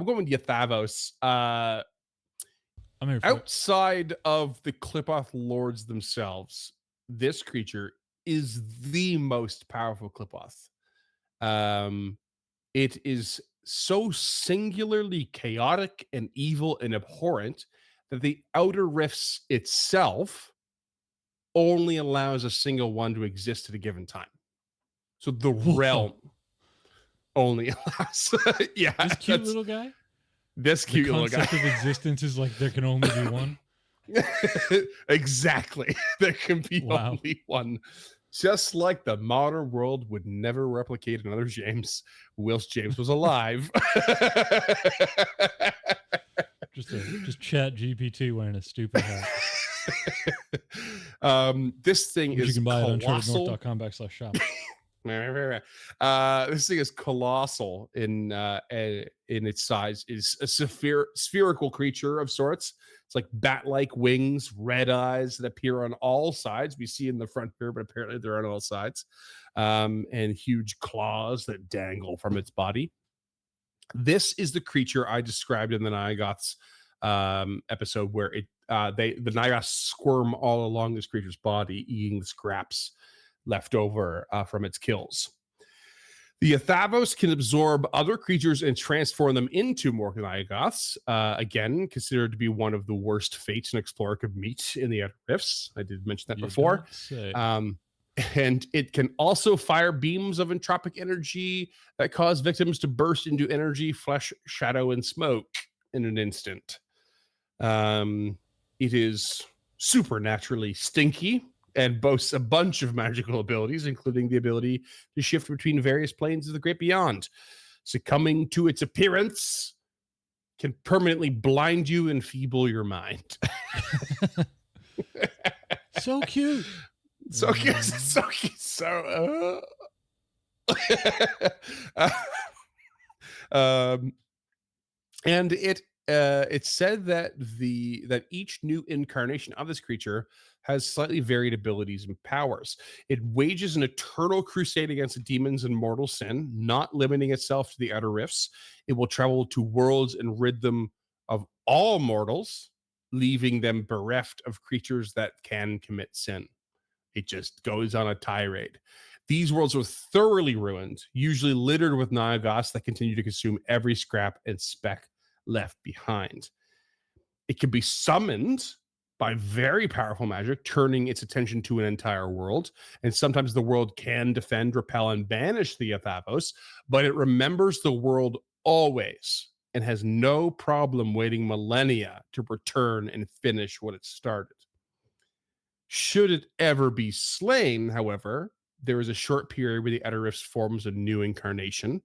going with Yathavos. I'm here for outside of the Qlippoth lords themselves, this creature is the most powerful Qlippoth. It is so singularly chaotic and evil and abhorrent that the Outer Rifts itself only allows a single one to exist at a given time. So the realm only allows. Yeah, this cute little guy. This cute little guy. The concept of existence is like there can only be one. Exactly. There can be only one. Just like the modern world would never replicate another James whilst James was alive. just chat GPT wearing a stupid hat. This thing is you can buy colossal. It on chartednorth.com/shop. This thing is colossal in its size. It's a spherical creature of sorts. It's like bat-like wings, red eyes that appear on all sides. We see in the front here, but apparently they're on all sides. And huge claws that dangle from its body. This is the creature I described in the Nyagoths episode where the Nyagoths squirm all along this creature's body, eating the scraps left over from its kills. The Yathavos can absorb other creatures and transform them into more Nyagoths. Again, considered to be one of the worst fates an explorer could meet in the Outer Rifts. I did mention that before. And it can also fire beams of entropic energy that cause victims to burst into energy, flesh, shadow, and smoke in an instant. It is supernaturally stinky and boasts a bunch of magical abilities, including the ability to shift between various planes of the great beyond. Succumbing to its appearance can permanently blind you and feeble your mind. So cute. So cute. So cute. And it's said that each new incarnation of this creature has slightly varied abilities and powers. It wages an eternal crusade against the demons and mortal sin, not limiting itself to the Outer Rifts. It will travel to worlds and rid them of all mortals, leaving them bereft of creatures that can commit sin. It just goes on a tirade. These worlds are thoroughly ruined, usually littered with Nyagoths that continue to consume every scrap and speck left behind. It can be summoned by very powerful magic, turning its attention to an entire world. And sometimes the world can defend, repel, and banish the Yathavos, but it remembers the world always and has no problem waiting millennia to return and finish what it started. Should it ever be slain, however, there is a short period where the Outer Rifts forms a new incarnation.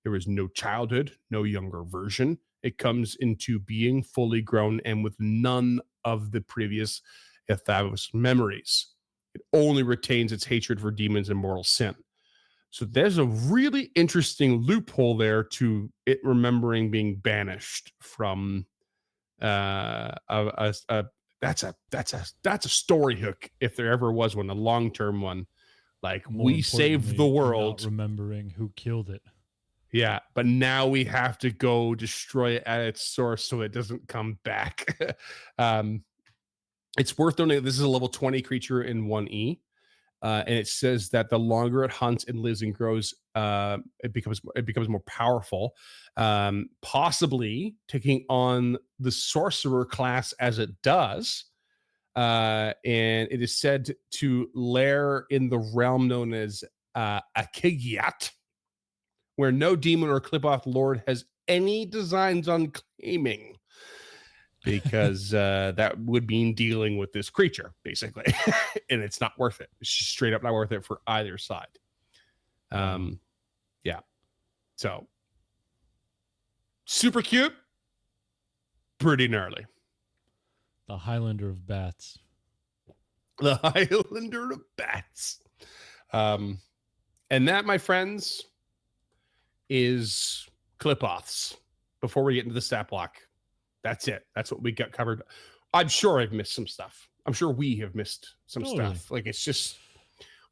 There is no childhood, no younger version. It comes into being fully grown and with none of the previous Yathavos memories. It only retains its hatred for demons and mortal sin. So there's a really interesting loophole there to it remembering being banished from that's a story hook if there ever was one, a long-term one. Like, we saved the world, not remembering who killed it. Yeah, but now we have to go destroy it at its source so it doesn't come back. It's worth noting that this is a level 20 creature in 1E. And it says that the longer it hunts and lives and grows, it becomes more powerful, possibly taking on the sorcerer class as it does. And it is said to lair in the realm known as IAGNOTH, where no demon or Qlippoth lord has any designs on claiming, because that would mean dealing with this creature, basically. And it's not worth it. It's just straight up not worth it for either side. Yeah. So, super cute, pretty gnarly. The Highlander of Bats. The Highlander of Bats. And that, my friends, is Qlippoths. Before we get into the stat block, that's it. That's what we got covered. I'm sure I've missed some stuff. I'm sure we have missed some stuff. Like, it's just,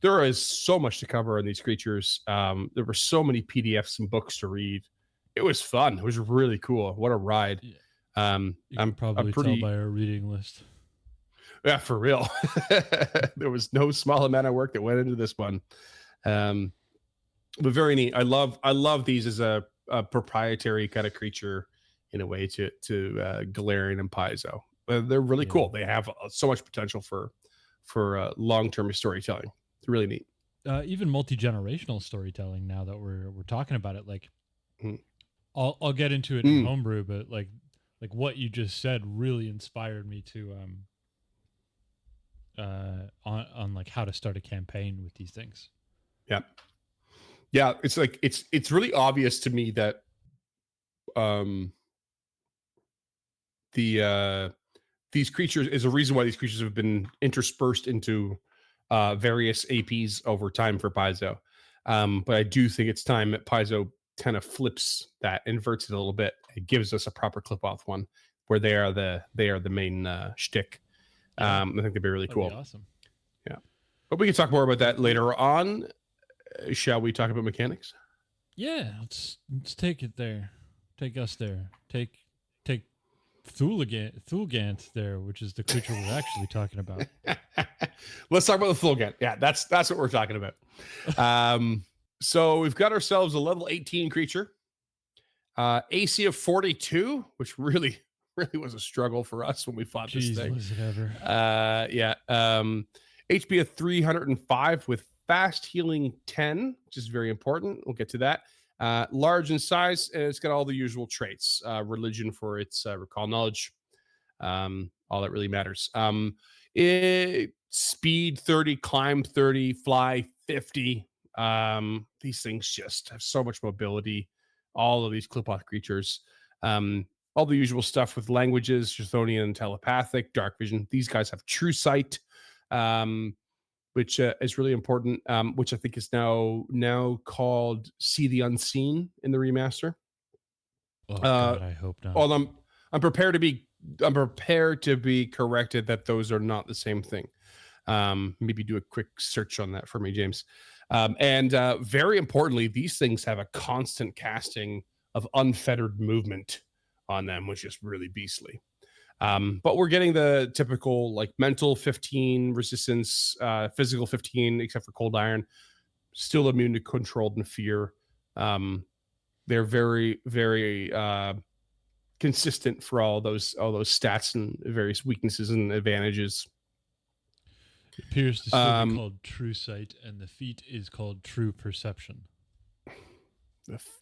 there is so much to cover on these creatures. There were so many PDFs and books to read. It was fun. It was really cool. What a ride. Yeah. I'm probably tell by our reading list. Yeah, for real. There was no small amount of work that went into this one. But very neat. I love these as a proprietary kind of creature in a way to Galarian and Paizo. They're really cool. They have so much potential for long-term storytelling. It's really neat. Even multi-generational storytelling. Now that we're talking about it, like I'll get into it in homebrew, but like what you just said really inspired me to on like how to start a campaign with these things. Yeah, it's like it's really obvious to me that these creatures is a reason why these creatures have been interspersed into various APs over time for Paizo. But I do think it's time that Paizo kind of flips that, inverts it a little bit. It gives us a proper Qlippoth one where they are the main shtick. I think that'd be really cool. Be awesome. Yeah, but we can talk more about that later on. Shall we talk about mechanics? Yeah, let's take it there. Take us there. Take Thulgant there, which is the creature we're actually talking about. Let's talk about the Thulgant. Yeah, that's what we're talking about. So we've got ourselves a level 18 creature, AC of 42, which really was a struggle for us when we fought this thing. Was it ever? HP of 305 with fast healing 10, which is very important. We'll get to that. Large in size, and it's got all the usual traits. Religion for its recall knowledge. All that really matters. Speed 30, climb 30, fly 50. These things just have so much mobility. All of these Qlippoth creatures. All the usual stuff with languages, Chthonian and telepathic, dark vision. These guys have true sight. Which is really important, which I think is now called See the Unseen in the remaster. Oh God, I hope not. Well, I'm prepared to be corrected that those are not the same thing. Maybe do a quick search on that for me, James. And very importantly, these things have a constant casting of unfettered movement on them, which is really beastly. But we're getting the typical like mental 15 resistance, physical 15, except for cold iron, still immune to controlled and fear. They're very, very consistent for all those stats and various weaknesses and advantages. It appears to still be called true sight, and the feat is called true perception.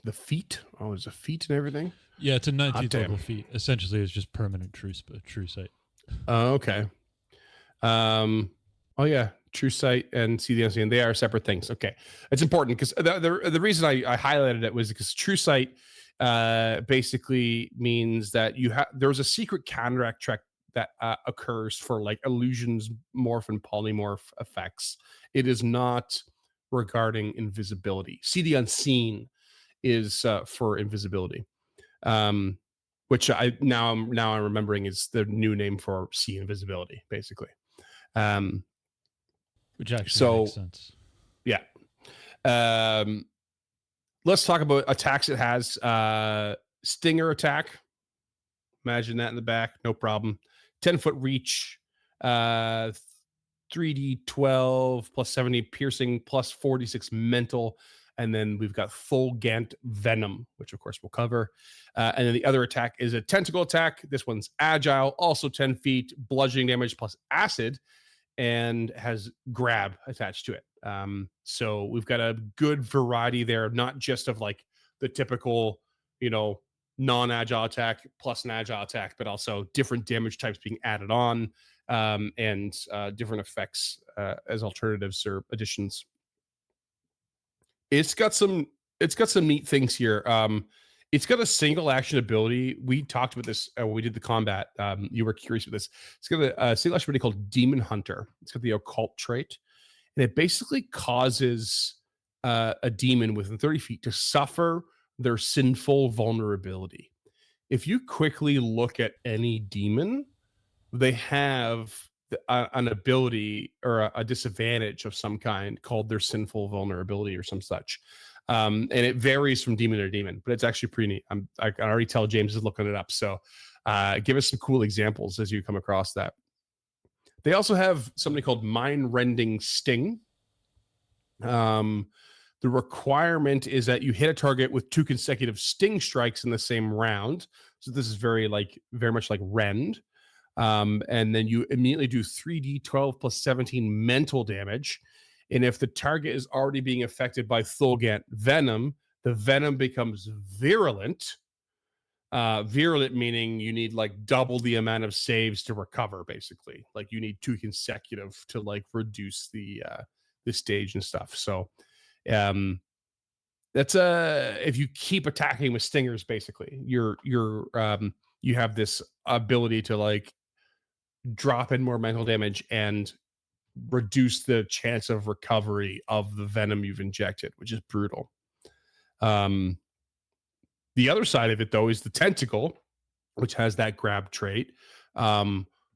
The feat? Oh, is a feat and everything? Yeah, it's a 19th level feat. Essentially, it's just permanent true sight. Oh, okay. Oh yeah, true sight and see the unseen. They are separate things. Okay, it's important because the reason I highlighted it was because true sight basically means that there's a secret counteract check that occurs for like illusions, morph, and polymorph effects. It is not regarding invisibility. See the unseen is for invisibility, which I'm remembering is the new name for see invisibility, basically. Which actually makes sense. Yeah. Let's talk about attacks. It has stinger attack. Imagine that in the back, no problem. 10-foot reach, 3d12 plus 70 piercing plus 46 mental. And then we've got Thulgant Venom, which of course we'll cover. And then the other attack is a tentacle attack. This one's agile, also 10 feet, bludgeoning damage plus acid, and has grab attached to it. So we've got a good variety there, not just of like the typical, non-agile attack plus an agile attack, but also different damage types being added on, and different effects as alternatives or additions. It's got some neat things here. It's got a single action ability. We talked about this when we did the combat. You were curious about this. It's got a single action ability called Demon Hunter. It's got the occult trait, and it basically causes a demon within 30 feet to suffer their sinful vulnerability. If you quickly look at any demon, they have an ability or a disadvantage of some kind called their sinful vulnerability or some such. And it varies from demon to demon, but it's actually pretty neat. I can already tell James is looking it up. So give us some cool examples as you come across that. They also have something called Mind-Rending Sting. The requirement is that you hit a target with 2 consecutive sting strikes in the same round. So this is very much like Rend. And then you immediately do 3d12 plus 17 mental damage. And if the target is already being affected by Thulgant venom, the venom becomes virulent. Virulent meaning you need like double the amount of saves to recover, basically. Like you need 2 consecutive to like reduce the stage and stuff. So that's if you keep attacking with stingers, basically, you have this ability to like drop in more mental damage and reduce the chance of recovery of the venom you've injected, which is brutal. The other side of it, though, is the tentacle, which has that grab trait.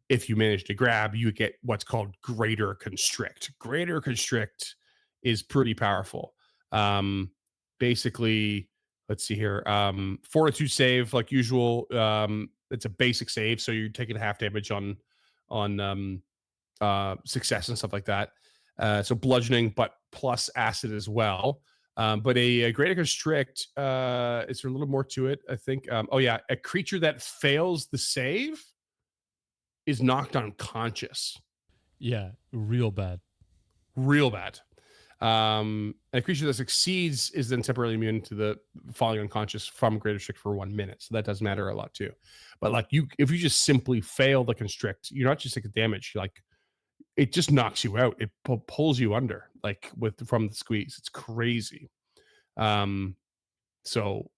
If you manage to grab, you get what's called Greater Constrict. Greater Constrict is pretty powerful. Basically, let's see here. Fortitude save, like usual. It's a basic save, so you're taking half damage on success and stuff like that. So bludgeoning, but plus acid as well. But a Greater Constrict, is there a little more to it, I think? A creature that fails the save is knocked unconscious. Yeah, real bad. Real bad. A creature that succeeds is then temporarily immune to the falling unconscious from Greater Constrict for 1 minute. So that does matter a lot too. But like if you just simply fail the constrict, you're not just taking damage. Like it just knocks you out. It pulls you under, like from the squeeze. It's crazy. So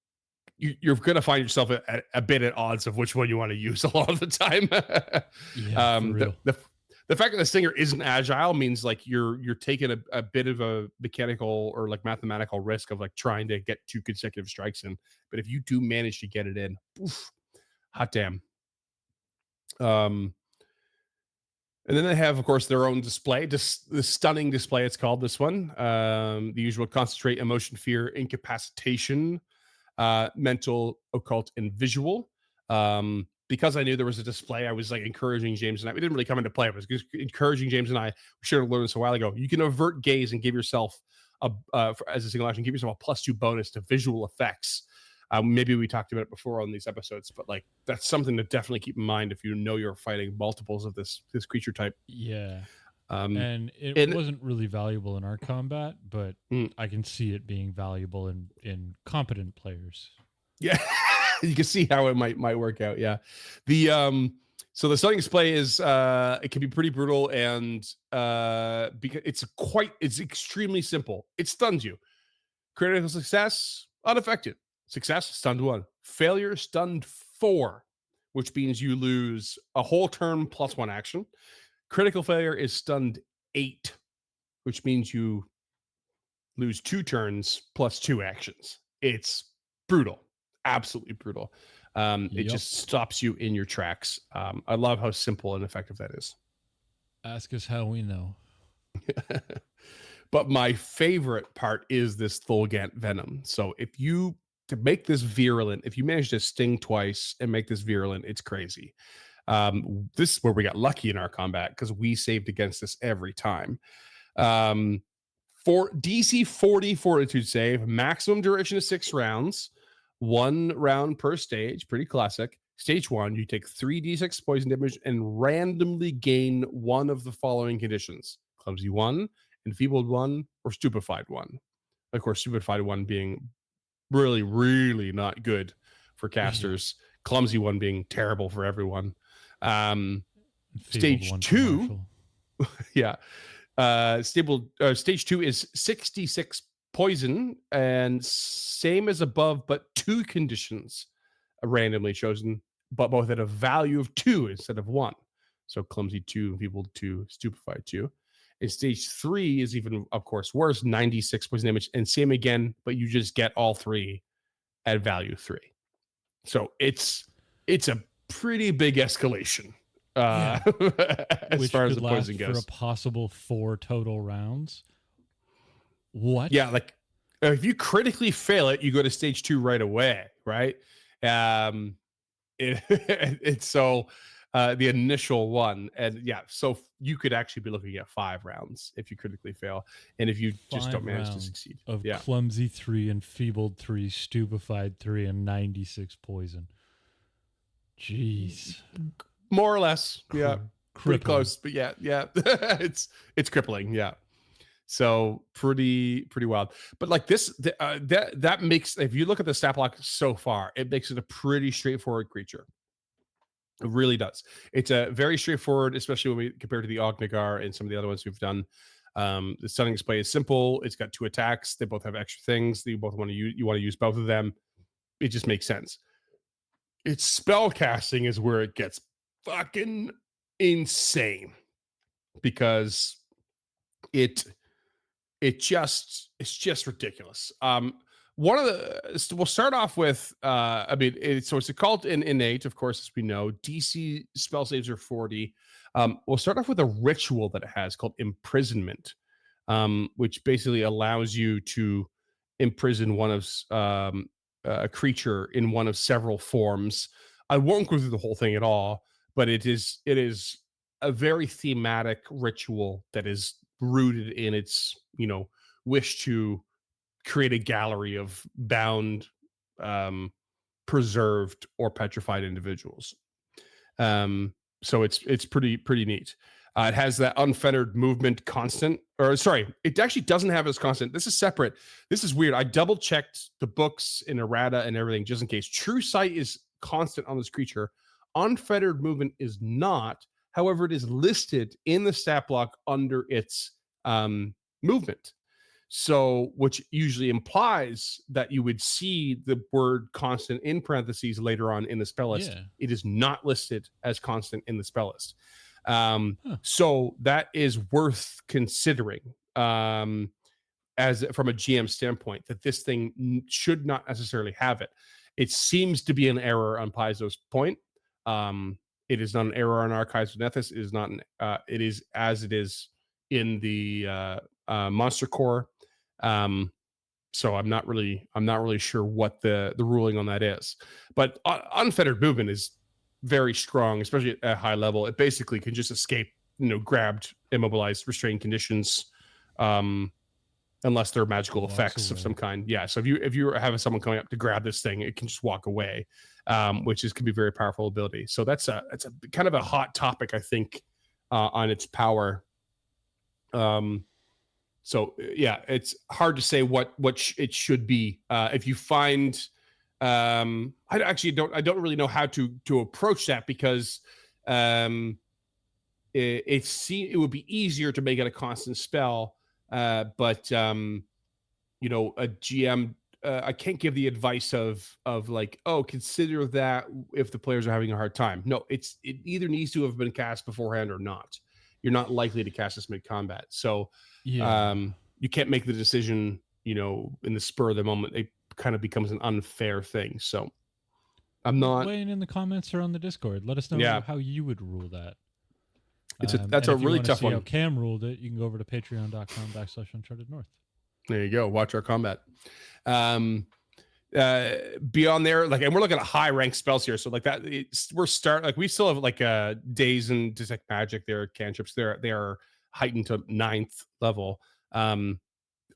you're going to find yourself a bit at odds of which one you want to use a lot of the time. Yeah, for real. The fact that the stinger isn't agile means like you're taking a bit of a mechanical or like mathematical risk of like trying to get 2 consecutive strikes in. But if you do manage to get it in, oof, hot damn. And then they have, of course, their own display, just the stunning display. It's called this one. The usual concentrate, emotion, fear, incapacitation, mental, occult, and visual. Because I knew there was a display, I was like encouraging James and I. We didn't really come into play. I was just encouraging James and I. We should have learned this a while ago. You can avert gaze and give yourself as a single action, give yourself a +2 bonus to visual effects. Maybe we talked about it before on these episodes, but like that's something to definitely keep in mind if you know you're fighting multiples of this creature type. Yeah. And it wasn't really valuable in our combat, but I can see it being valuable in competent players. Yeah. You can see how it might work out. Yeah. So the stunning display is it can be pretty brutal, and because it's extremely simple. It stuns you. Critical success, unaffected. Success, stunned 1. Failure, stunned 4, which means you lose a whole turn plus 1 action. Critical failure is stunned 8, which means you lose 2 turns plus 2 actions. It's brutal. Absolutely brutal. It just stops you in your tracks. I love how simple and effective that is. Ask us how we know. But my favorite part is this Thulgant venom. So to make this virulent, if you manage to sting twice and make this virulent, it's crazy. This is where we got lucky in our combat because we saved against this every time. For DC 40 fortitude save, maximum duration is 6 rounds, 1 round per stage, pretty classic. Stage 1, you take 3d6 poison damage and randomly gain one of the following conditions: clumsy 1, enfeebled 1, or stupefied 1. Of course, stupefied 1 being really, really not good for casters. Clumsy 1 being terrible for everyone. Stage 2, yeah. Stage 2 is 66 poison, and same as above, but 2 conditions randomly chosen, but both at a value of 2 instead of 1. So clumsy 2, enfeebled 2, stupefied 2. And stage 3 is even, of course, worse, 96 poison damage, and same again, but you just get all 3 at value 3. So it's a pretty big escalation as Which far as could the poison last for goes. a possible 4 total rounds. What? Yeah, like if you critically fail it, you go to stage 2 right away, right? It's so the initial one, and yeah, so you could actually be looking at 5 rounds if you critically fail, and if you just don't 5 manage to rounds succeed. of Yeah, clumsy 3, enfeebled 3, stupefied 3, and 96 poison. Jeez. more or less. Yeah, pretty Crippling. close, but yeah, it's crippling. Yeah. So pretty wild, but like this, that makes, if you look at the stat block so far, it makes it a pretty straightforward creature. It really does. It's a very straightforward, especially when we compare to the Ognagar and some of the other ones we've done. The stunning display is simple. It's got 2 attacks. They both have extra things that you both want to use. You want to use both of them. It just makes sense. Its spell casting is where it gets fucking insane, because it's just ridiculous. One of the, we'll start off with I mean, it's a cult in innate, of course, as we know. DC spell saves are 40. We'll start off with a ritual that it has called imprisonment, which basically allows you to imprison one of a creature in one of several forms. I won't go through the whole thing at all, but it is a very thematic ritual that is rooted in its, wish to create a gallery of bound, preserved, or petrified individuals. So it's pretty neat. It has that unfettered movement constant, or sorry, it actually doesn't have it as constant. This is separate. This is weird. I double checked the books in errata and everything just in case. True sight is constant on this creature. Unfettered movement is not. However, it is listed in the stat block under its movement. So, which usually implies that you would see the word constant in parentheses later on in the spell list. Yeah. It is not listed as constant in the spell list. So that is worth considering as from a GM standpoint, that this thing should not necessarily have it. It seems to be an error on Paizo's point. It is not an error on Archives of Nethys. It is not it is as it is in the Monster Core. So I'm not really sure what the ruling on that is. But unfettered movement is very strong, especially at a high level. It basically can just escape, grabbed, immobilized, restrained conditions, unless they're magical effects of some kind. Yeah. So if you have someone coming up to grab this thing, it can just walk away, which can be very powerful ability. So that's a kind of a hot topic, I think, on its power. So yeah, it's hard to say what it should be. If you find, I don't really know how to approach that, because it would be easier to make it a constant spell, but a GM, I can't give the advice of like, oh, consider that if the players are having a hard time. No, it either needs to have been cast beforehand or not. You're not likely to cast this mid-combat. So you can't make the decision, in the spur of the moment. It kind of becomes an unfair thing. So I'm not weighing in the comments or on the Discord. Let us know how you would rule that. That's a really tough one. How Cam ruled it, you can go over to patreon.com/UnchartedNorth. There you go. Watch our combat. Beyond there, like, and we're looking at high rank spells here. So like that, we still have like days and detect magic. There are cantrips. They are heightened to 9th level.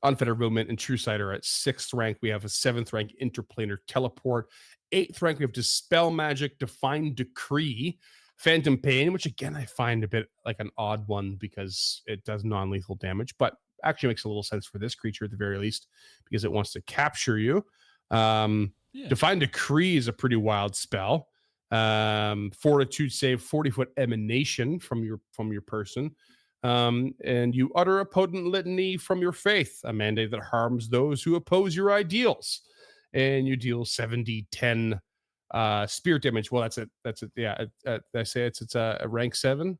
Unfettered movement and true sight are at 6th rank. We have a 7th rank interplanar teleport. 8th rank, we have dispel magic, define decree, phantom pain, which again I find a bit like an odd one because it does non-lethal damage, but actually makes a little sense for this creature at the very least, because it wants to capture you. Define decree is a pretty wild spell. Fortitude save, 40-foot emanation from your person. And you utter a potent litany from your faith, a mandate that harms those who oppose your ideals. And you deal 7d10 spirit damage. Well, that's it. That's it. Yeah, I say it's a rank 7.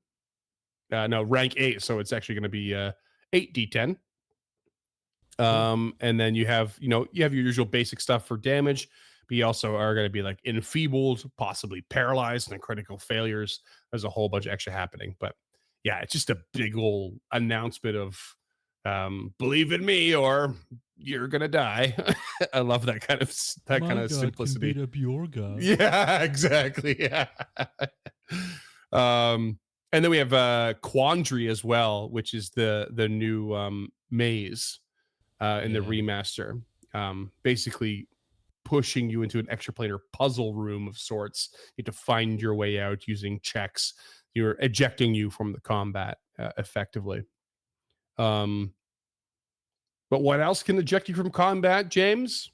No, rank 8. So it's actually going to be 8d10. And then you have your usual basic stuff for damage, but you also are going to be like enfeebled, possibly paralyzed, and critical failures. There's a whole bunch of extra happening, but yeah, it's just a big old announcement of believe in me or you're gonna die. I love that kind of simplicity. Can beat up your God. Yeah, exactly. Yeah. And then we have Quandary as well, which is the new maze in the remaster. Basically pushing you into an extraplanar puzzle room of sorts. You have to find your way out using checks. You're ejecting you from the combat effectively. But what else can eject you from combat, James?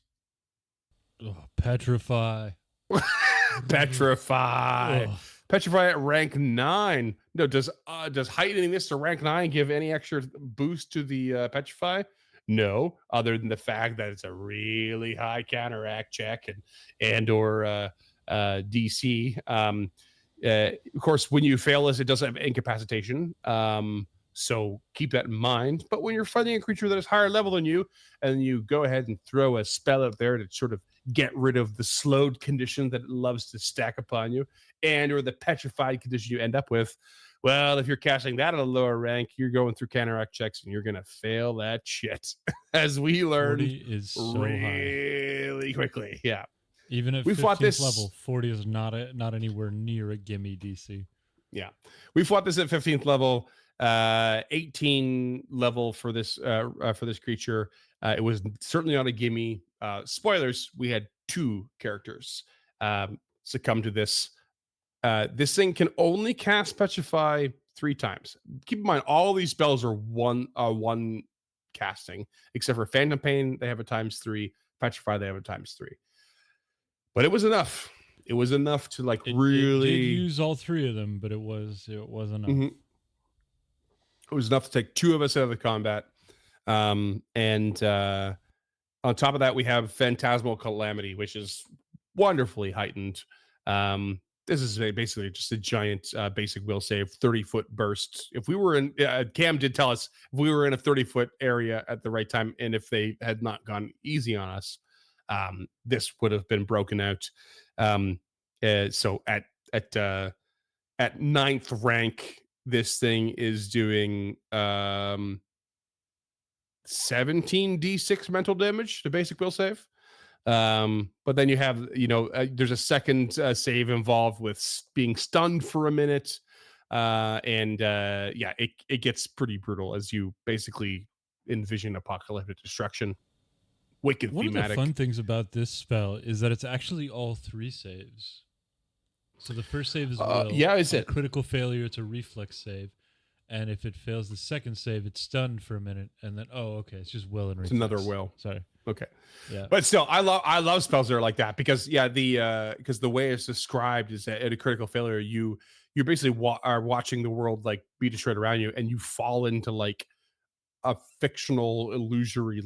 Petrify. Petrify. Petrify at rank 9. No, does heightening this to rank 9 give any extra boost to the Petrify? No, other than the fact that it's a really high counteract check and/or DC. Of course, when you fail this, it does have incapacitation. So keep that in mind. But when you're fighting a creature that is higher level than you, and you go ahead and throw a spell out there to sort of get rid of the slowed condition that it loves to stack upon you, and/or the petrified condition you end up with, well, if you're casting that at a lower rank, you're going through counteract checks and you're going to fail that shit, as we learned is so really quickly. Yeah. Even at 15th level, 40 is not anywhere near a gimme DC. Yeah. We fought this at 15th level, 18 level for this creature. It was certainly not a gimme. Spoilers, we had 2 characters succumb to this. This thing can only cast Petrify 3 times. Keep in mind, all these spells are one casting, except for Phantom Pain, they have a ×3. Petrify, they have a ×3. But it was enough. It was enough to really. It did use all 3 of them, but it was enough. Mm-hmm. It was enough to take 2 of us out of the combat. And on top of that, we have Phantasmal Calamity, which is wonderfully heightened. This is basically just a giant basic will save, 30-foot burst. If we were in, Cam did tell us if we were in a 30-foot area at the right time, and if they had not gone easy on us, this would have been broken out. So at 9th rank, this thing is doing 17d6 mental damage to basic will save. But then you have, there's a second save involved with being stunned for a minute. It gets pretty brutal as you basically envision apocalyptic destruction. Wicked One thematic. of the fun things about this spell is that it's actually all 3 saves. So the first save is will. Yeah, is it? Critical failure, it's a reflex save. And if it fails the second save, it's stunned for a minute, and then it's just will and reflex. It's another will. Sorry. Okay. Yeah. But still, I love spells that are like that because because the way it's described is that at a critical failure, you basically are watching the world be destroyed around you, and you fall into a fictional illusory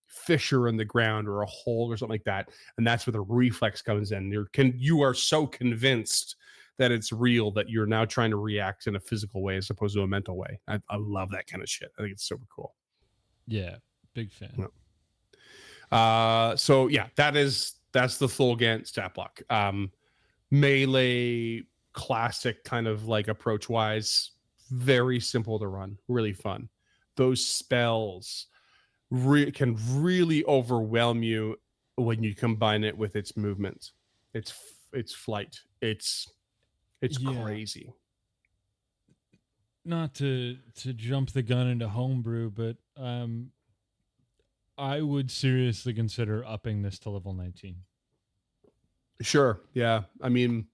fissure in the ground or a hole or something like that, and that's where the reflex comes in. You are so convinced that it's real that you're now trying to react in a physical way as opposed to a mental way. I love that kind of shit. I think it's super cool. Yeah, big fan. Yeah. That's the Thulgant stat block. Melee classic kind of approach wise, very simple to run, really fun. Those spells can really overwhelm you when you combine it with its movement. It's flight. It's crazy. Not to jump the gun into homebrew, but I would seriously consider upping this to level 19. Sure. Yeah. I mean,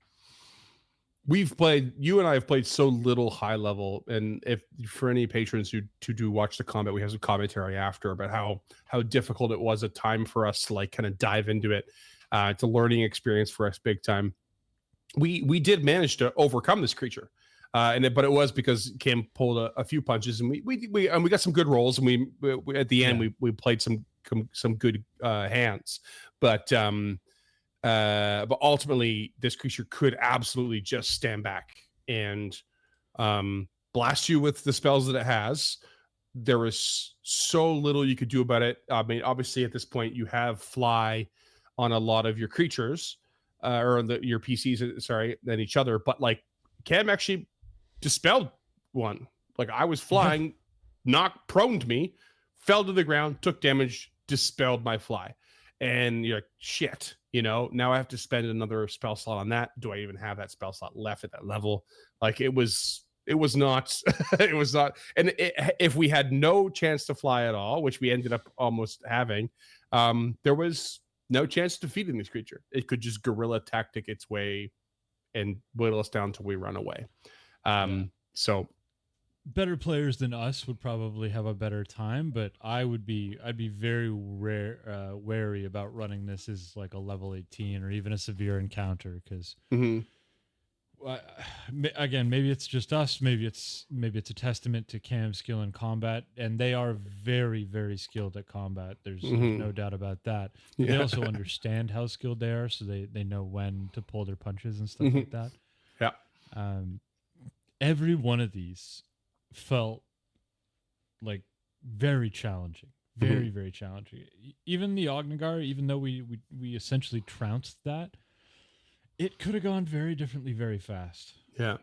you and I have played so little high level, and if for any patrons who do watch the combat, we have some commentary after about how difficult it was at time for us to kind of dive into it. It's a learning experience for us big time. We did manage to overcome this creature. But it was because Cam pulled a few punches, and we got some good rolls, and we at the end we played some good hands, but ultimately this creature could absolutely just stand back and blast you with the spells that it has. There was so little you could do about it. I mean, obviously at this point you have fly on a lot of your creatures, or your PCs, sorry, than each other. But like Cam actually dispelled one. Like I was flying, knocked, proned me, fell to the ground, took damage, dispelled my fly. And you're like, shit, now I have to spend another spell slot on that. Do I even have that spell slot left at that level? Like it was not, it was not. And if we had no chance to fly at all, which we ended up almost having, there was no chance of defeating this creature. It could just guerrilla tactic its way and whittle us down till we run away. So better players than us would probably have a better time, but I'd be very wary about running this as like a level 18 or even a severe encounter, because again, maybe it's just us, maybe it's a testament to Cam's skill in combat, and they are very, very skilled at combat. There's no doubt about that. They also understand how skilled they are, so they know when to pull their punches and stuff like that. Every one of these felt like very challenging, very, very challenging. Even the Ognagar, even though we essentially trounced that, it could have gone very differently very fast. Yeah.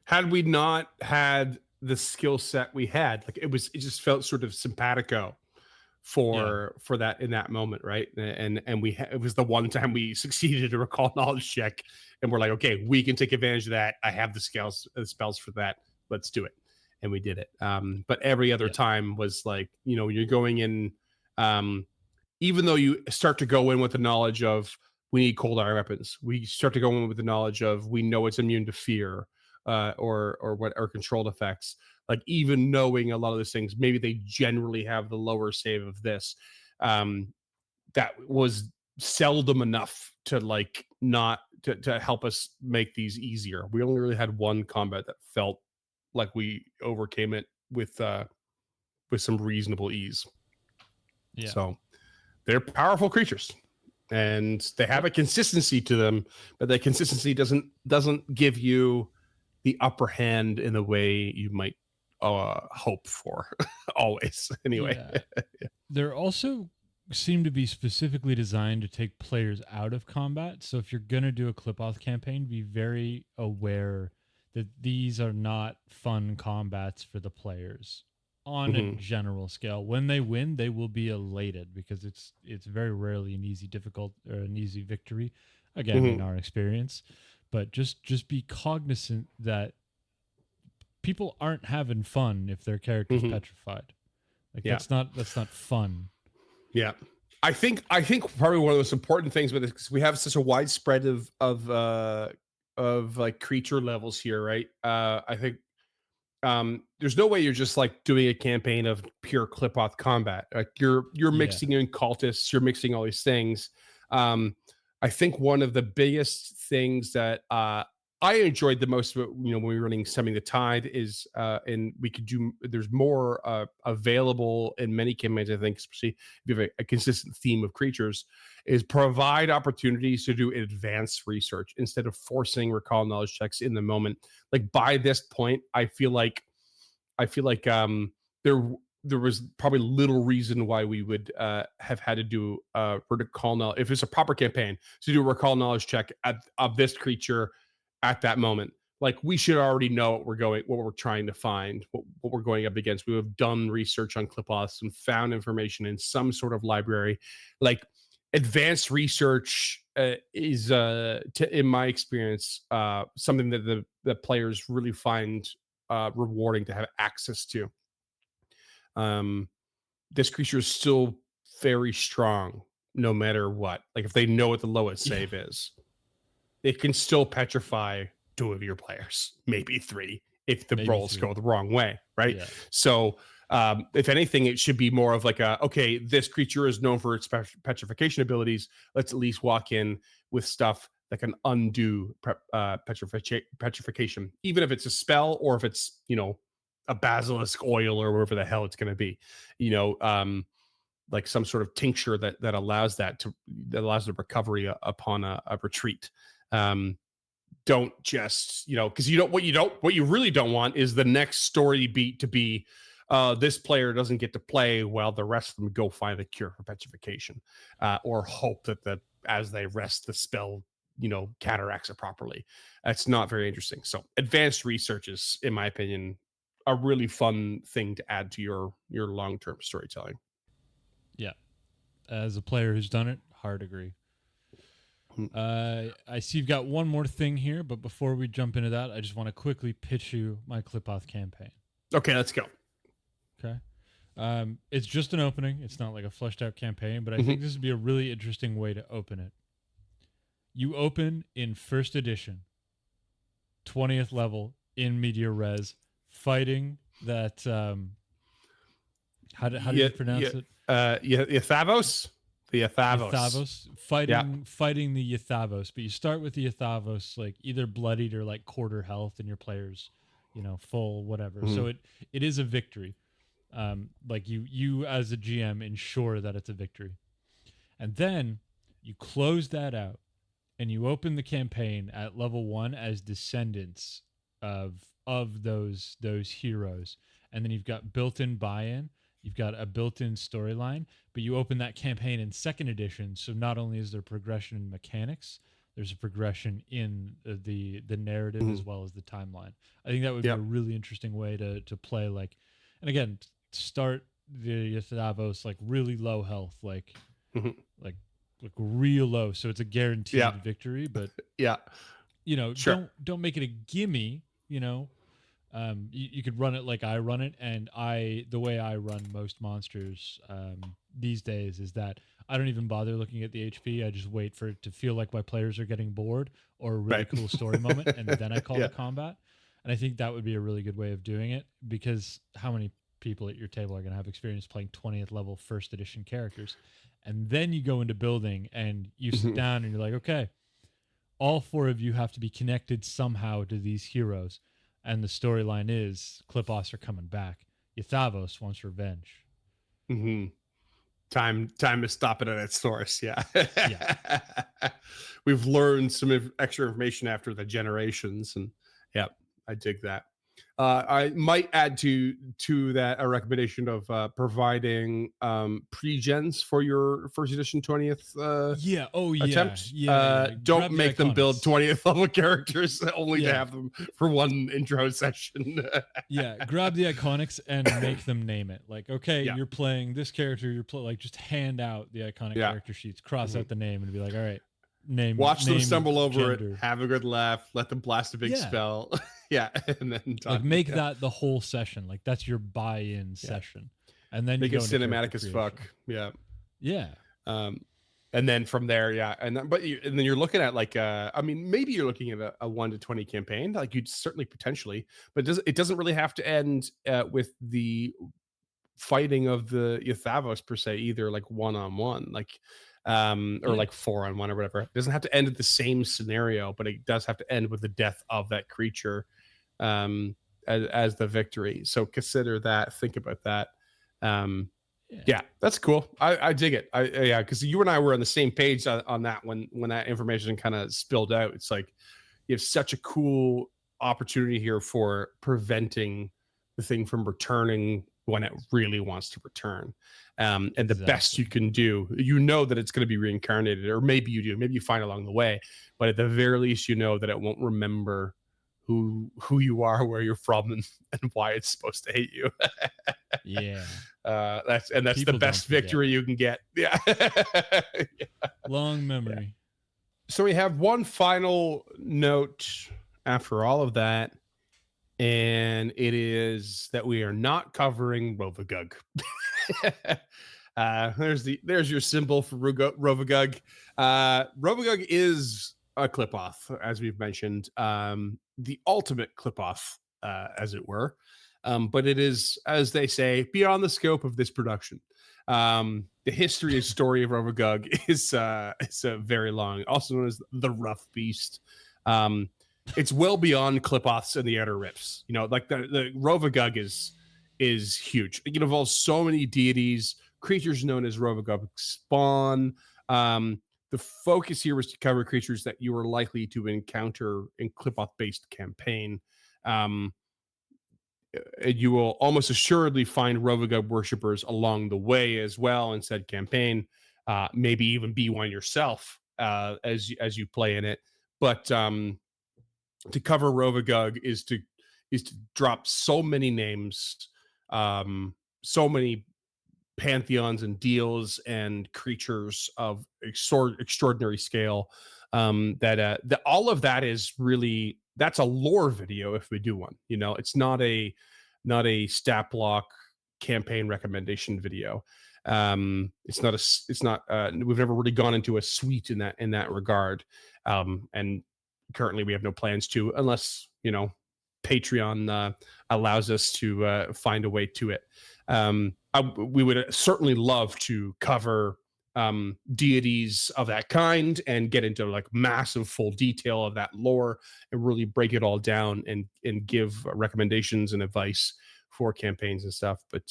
Had we not had the skill set we had, like it just felt sort of simpatico for that in that moment, right? And it was the one time we succeeded to recall knowledge check, and we're like, okay, we can take advantage of that. I have the spells for that. Let's do it. And we did it. But every other time was like, you're going in, even though you start to go in with the knowledge of we need cold iron weapons, we start to go in with the knowledge of we know it's immune to fear, or controlled effects. Like even knowing a lot of those things, maybe they generally have the lower save of this. That was seldom enough to like not to help us make these easier. We only really had one combat that felt like we overcame it with some reasonable ease. So they're powerful creatures, and they have a consistency to them, but that consistency doesn't give you the upper hand in the way you might hope for always. Anyway, They're also seem to be specifically designed to take players out of combat. So if you're gonna do a Qlippoth campaign, be very aware that these are not fun combats for the players on a general scale. When they win, they will be elated because it's very rarely an easy victory, again, in our experience. But just be cognizant that people aren't having fun if their character's petrified. Like that's not fun. Yeah. I think probably one of the most important things with this, because we have such a wide spread of like creature levels here, right? I think there's no way you're just like doing a campaign of pure Qlippoth combat. Like you're mixing in cultists, you're mixing all these things. I think one of the biggest things that I enjoyed the most, when we were running Stemming the Tide, is and we could do. There's more available in many campaigns. I think, especially if you have a consistent theme of creatures, is provide opportunities to do advanced research instead of forcing recall knowledge checks in the moment. Like by this point, I feel like there was probably little reason why we would have had to do recall knowledge, if it's a proper campaign, to do a recall knowledge check of this creature at that moment. Like we should already know what we're trying to find, what we're going up against. We have done research on Qlippoths and found information in some sort of library. Like advanced research is, in my experience, something that the players really find rewarding to have access to. This creature is still very strong no matter what. Like if they know what the lowest save is, it can still petrify 2 of your players, maybe 3, if the rolls go the wrong way, right? Yeah. So if anything, it should be more of like okay, this creature is known for its petrification abilities. Let's at least walk in with stuff that can undo petrification, even if it's a spell or if it's, a basilisk oil or whatever the hell it's going to be, like some sort of tincture that allows that allows the recovery upon a retreat. Don't just, because what you really don't want is the next story beat to be, this player doesn't get to play while the rest of them go find a cure for petrification, or hope that as they rest, the spell, counteracts it properly. That's not very interesting. So advanced research is, in my opinion, a really fun thing to add to your long-term storytelling. Yeah. As a player who's done it, hard agree. I see you've got one more thing here, but before we jump into that, I just want to quickly pitch you my Qlippoth campaign. Okay, let's go. Okay. It's just an opening. It's not like a fleshed out campaign, but I think this would be a really interesting way to open it. You open in first edition, 20th level in media res, fighting that how do you pronounce it? Yathavos? The Yathavos. Fighting the Yathavos. But you start with the Yathavos like either bloodied or like quarter health, and your players, full whatever. So it is a victory. Like you as a GM ensure that it's a victory. And then you close that out and you open the campaign at level 1 as descendants of those heroes. And then you've got built-in buy-in, you've got a built-in storyline, but you open that campaign in second edition, so not only is there progression in mechanics, there's a progression in the narrative as well as the timeline. I think that would be a really interesting way to play, like, and again, start the Yathavos like really low health, like real low, so it's a guaranteed victory. But sure. don't make it a gimme. You could run it like I run it, and the way I run most monsters these days is that I don't even bother looking at the HP. I just wait for it to feel like my players are getting bored or a really cool story moment, and then I call the combat. And I think that would be a really good way of doing it, because how many people at your table are going to have experience playing 20th level first edition characters? And then you go into building and you sit down and you're like, okay, all 4 of you have to be connected somehow to these heroes. And the storyline is Qlippoths are coming back. Yathavos wants revenge. Time to stop it at its source. Yeah. We've learned some extra information after the generations, and I dig that. I might add to that a recommendation of providing pre-gens for your first edition 20th attempt. Don't make them build 20th level characters only to have them for one intro session. Grab the iconics and make them name it. Like, okay, you're playing this character, like just hand out the iconic character sheets, cross out the name, and be like, all right, watch them stumble over gender. it, have a good laugh, let them blast a big spell. And then like make that the whole session. Like that's your buy-in session, and then make you it cinematic as fuck. And then from there, and then you're looking at like maybe you're looking at a 1 to 20 campaign, like you'd certainly potentially, but it doesn't really have to end with the fighting of the Yathavos per se either, like 1-on-1, like or like 4-on-1 or whatever. It doesn't have to end at the same scenario, but it does have to end with the death of that creature as the victory. So consider that, think about that. That's cool. I dig it. Because you and I were on the same page on that when that information kind of spilled out. It's like you have such a cool opportunity here for preventing the thing from returning when it really wants to return. And the best you can do, that it's going to be reincarnated, or maybe you do, maybe you find along the way, but at the very least, that it won't remember who you are, where you're from, and why it's supposed to hate you. That's people the best victory you can get. Long memory. So we have one final note after all of that, and it is that we are not covering ROVAGUG. There's your symbol for ROVAGUG. ROVAGUG is a Qlippoth, as we've mentioned, the ultimate Qlippoth as it were. But it is, as they say, beyond the scope of this production. The history and story of ROVAGUG is very long, also known as the Rough Beast. It's well beyond Qlippoths and the Outer Rifts. You know, like the ROVAGUG is huge. It involves so many deities, creatures known as ROVAGUG spawn. The focus here was to cover creatures that you were likely to encounter in Qlippoth-based campaign. You will almost assuredly find ROVAGUG worshippers along the way as well in said campaign. Maybe even be one yourself as you play in it. But to cover ROVAGUG is to drop so many names, so many pantheons and deals and creatures of extraordinary scale, that all of that is really, that's a lore video if we do one. You know, it's not a stat block campaign recommendation video. It's not we've never really gone into a suite in that regard. And currently we have no plans to, unless, you know, Patreon allows us to find a way to it. We would certainly love to cover deities of that kind and get into like massive full detail of that lore and really break it all down and give recommendations and advice for campaigns and stuff. But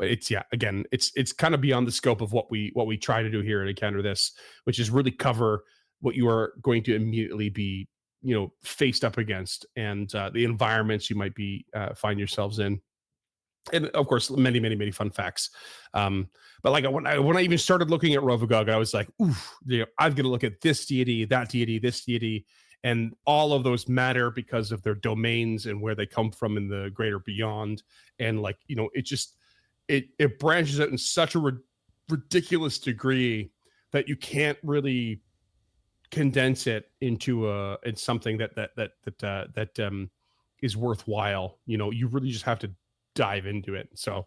it's, yeah, again, it's kind of beyond the scope of what we try to do here at Encounter This, which is really cover what you are going to immediately be, you know, faced up against, and the environments you might be find yourselves in. And of course, many fun facts. But like when I even started looking at ROVAGUG, I was like, oof, you know, I've got to look at this deity, that deity, this deity, and all of those matter because of their domains and where they come from in the greater beyond. And like, you know, it just it branches out in such a ridiculous degree that you can't really condense it into something that is worthwhile. You know, you really just have to dive into it. So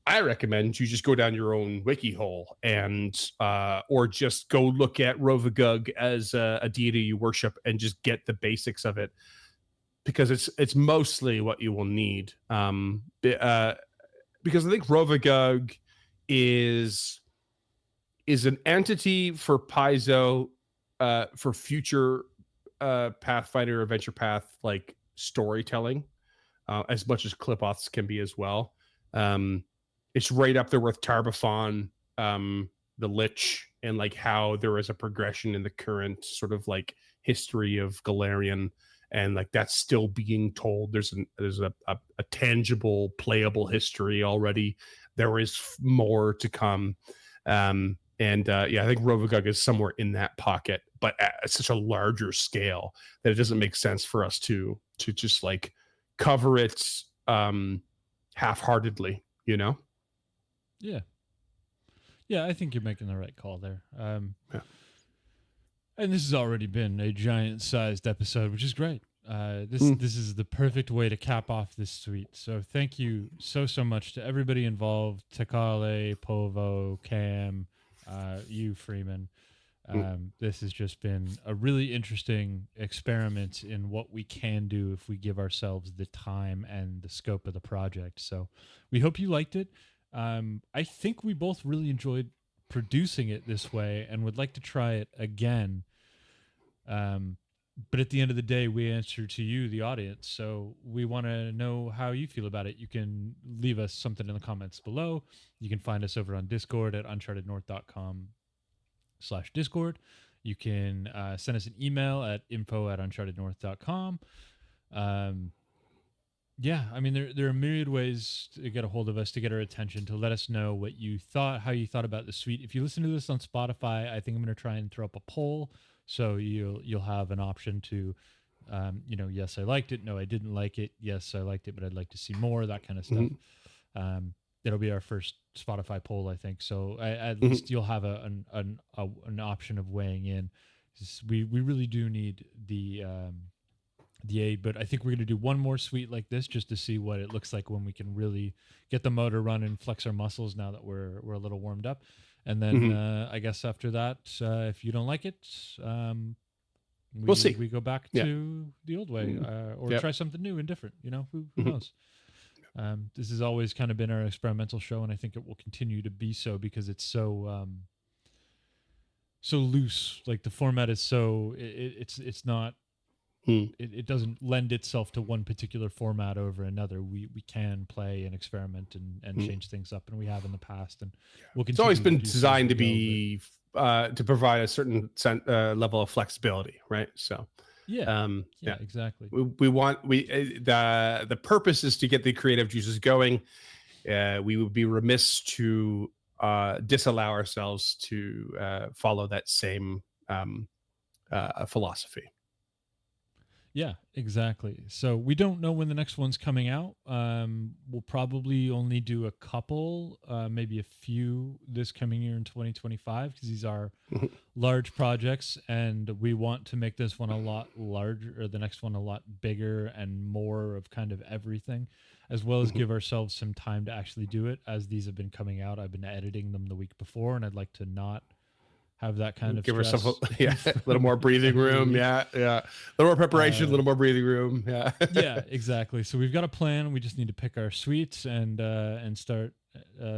I recommend you just go down your own wiki hole and or just go look at ROVAGUG as a deity you worship and just get the basics of it, because it's mostly what you will need. Because I think ROVAGUG is an entity for Paizo for future Pathfinder Adventure Path like storytelling, as much as Qlippoths can be as well. It's right up there with Tarbathon, the Lich, and like how there is a progression in the current sort of like history of Galarian, and like that's still being told. There's a tangible, playable history already. There is more to come. Yeah, I think ROVAGUG is somewhere in that pocket, but at such a larger scale that it doesn't make sense for us to just like cover it half-heartedly, you know? Yeah, I think you're making the right call there. Yeah. And this has already been a giant-sized episode, which is great. This is the perfect way to cap off this suite. So thank you so much to everybody involved: Takale, Povo, Cam, you, Freeman. This has just been a really interesting experiment in what we can do if we give ourselves the time and the scope of the project. So we hope you liked it. I think we both really enjoyed producing it this way and would like to try it again. But at the end of the day, we answer to you, the audience. So we want to know how you feel about it. You can leave us something in the comments below. You can find us over on Discord at unchartednorth.com/Discord. You can send us an email at info@unchartednorth.com. Yeah, I mean, there are myriad ways to get a hold of us, to get our attention, to let us know what you thought, how you thought about the suite. If you listen to this on Spotify, I think I'm going to try and throw up a poll, so you'll have an option to, yes, I liked it, no, I didn't like it, yes, I liked it, but I'd like to see more, that kind of stuff. It'll be our first Spotify poll, I think. So at least you'll have an option of weighing in. We really do need the aid, but I think we're going to do one more suite like this just to see what it looks like when we can really get the motor running and flex our muscles now that we're a little warmed up. And then I guess after that, if you don't like it, We'll see. We go back to the old way, or try something new and different. You know, who knows? This has always kind of been our experimental show, and I think it will continue to be so because it's so so loose. Like the format is so it's not. It doesn't lend itself to one particular format over another. We can play and experiment and change things up, and we have in the past, and we'll continue. It's always been designed to be to provide a certain level of flexibility, right? So exactly. We want the purpose is to get the creative juices going. We would be remiss to disallow ourselves to follow that same philosophy. Yeah, exactly. So we don't know when the next one's coming out. We'll probably only do a couple, maybe a few this coming year in 2025, because these are large projects, and we want to make this one a lot larger, or the next one a lot bigger and more of kind of everything, as well as give ourselves some time to actually do it. As these have been coming out, I've been editing them the week before, and I'd like to not have that kind of give herself stress. a little more breathing room. A little more preparation, a little more breathing room. Yeah, exactly. So we've got a plan. We just need to pick our sweets and start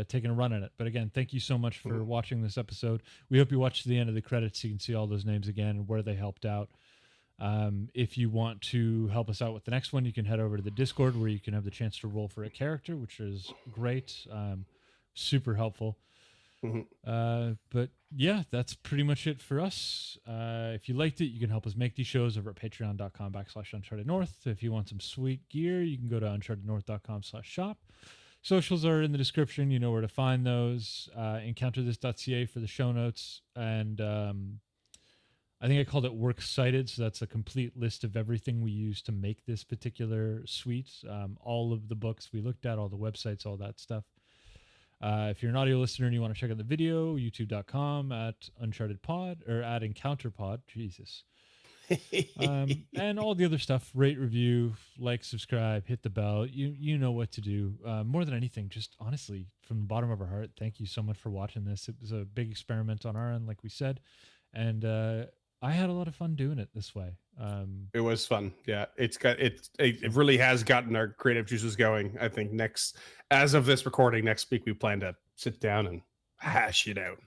taking a run at it. But again, thank you so much for watching this episode. We hope you watch to the end of the credits so you can see all those names again and where they helped out. If you want to help us out with the next one, you can head over to the Discord where you can have the chance to roll for a character, which is great. Super helpful. But yeah, that's pretty much it for us. If you liked it, you can help us make these shows over at patreon.com/UnchartedNorth. If you want some sweet gear, you can go to unchartednorth.com/shop. Socials are in the description. You know where to find those. Encounterthis.ca for the show notes. And I think I called it Works Cited. So that's a complete list of everything we use to make this particular suite. All of the books we looked at, all the websites, all that stuff. If you're an audio listener and you want to check out the video, youtube.com at UnchartedPod or at EncounterPod. Jesus. And all the other stuff. Rate, review, like, subscribe, hit the bell. You know what to do. More than anything, just honestly, from the bottom of our heart, thank you so much for watching this. It was a big experiment on our end, like we said. And I had a lot of fun doing it this way. It was fun. Yeah, it really has gotten our creative juices going. I think as of this recording, next week we plan to sit down and hash it out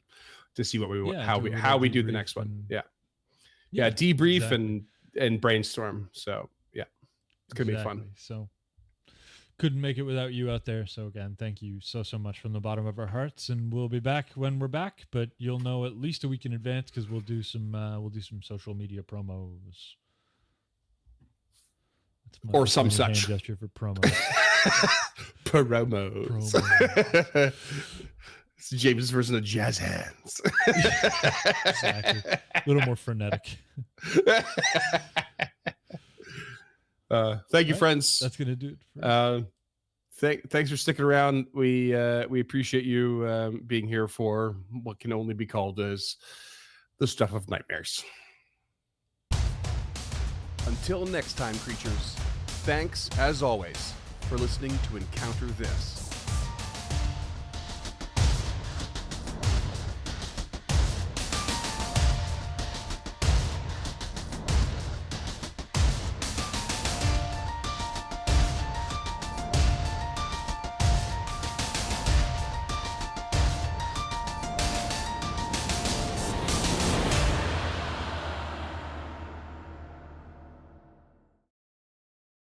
to see what how we do the next one. Yeah, debrief exactly. and brainstorm. So yeah, it's gonna be fun. So couldn't make it without you out there. So again, thank you so much from the bottom of our hearts, and we'll be back when we're back. But you'll know at least a week in advance because we'll do some social media promos or some such gesture for promos. Promos. It's James' version of jazz hands. Exactly. A little more frenetic. Thank you, friends. That's gonna do it. Thanks for sticking around. We appreciate you being here for what can only be called as the stuff of nightmares. Until next time, creatures, thanks as always for listening to Encounter This.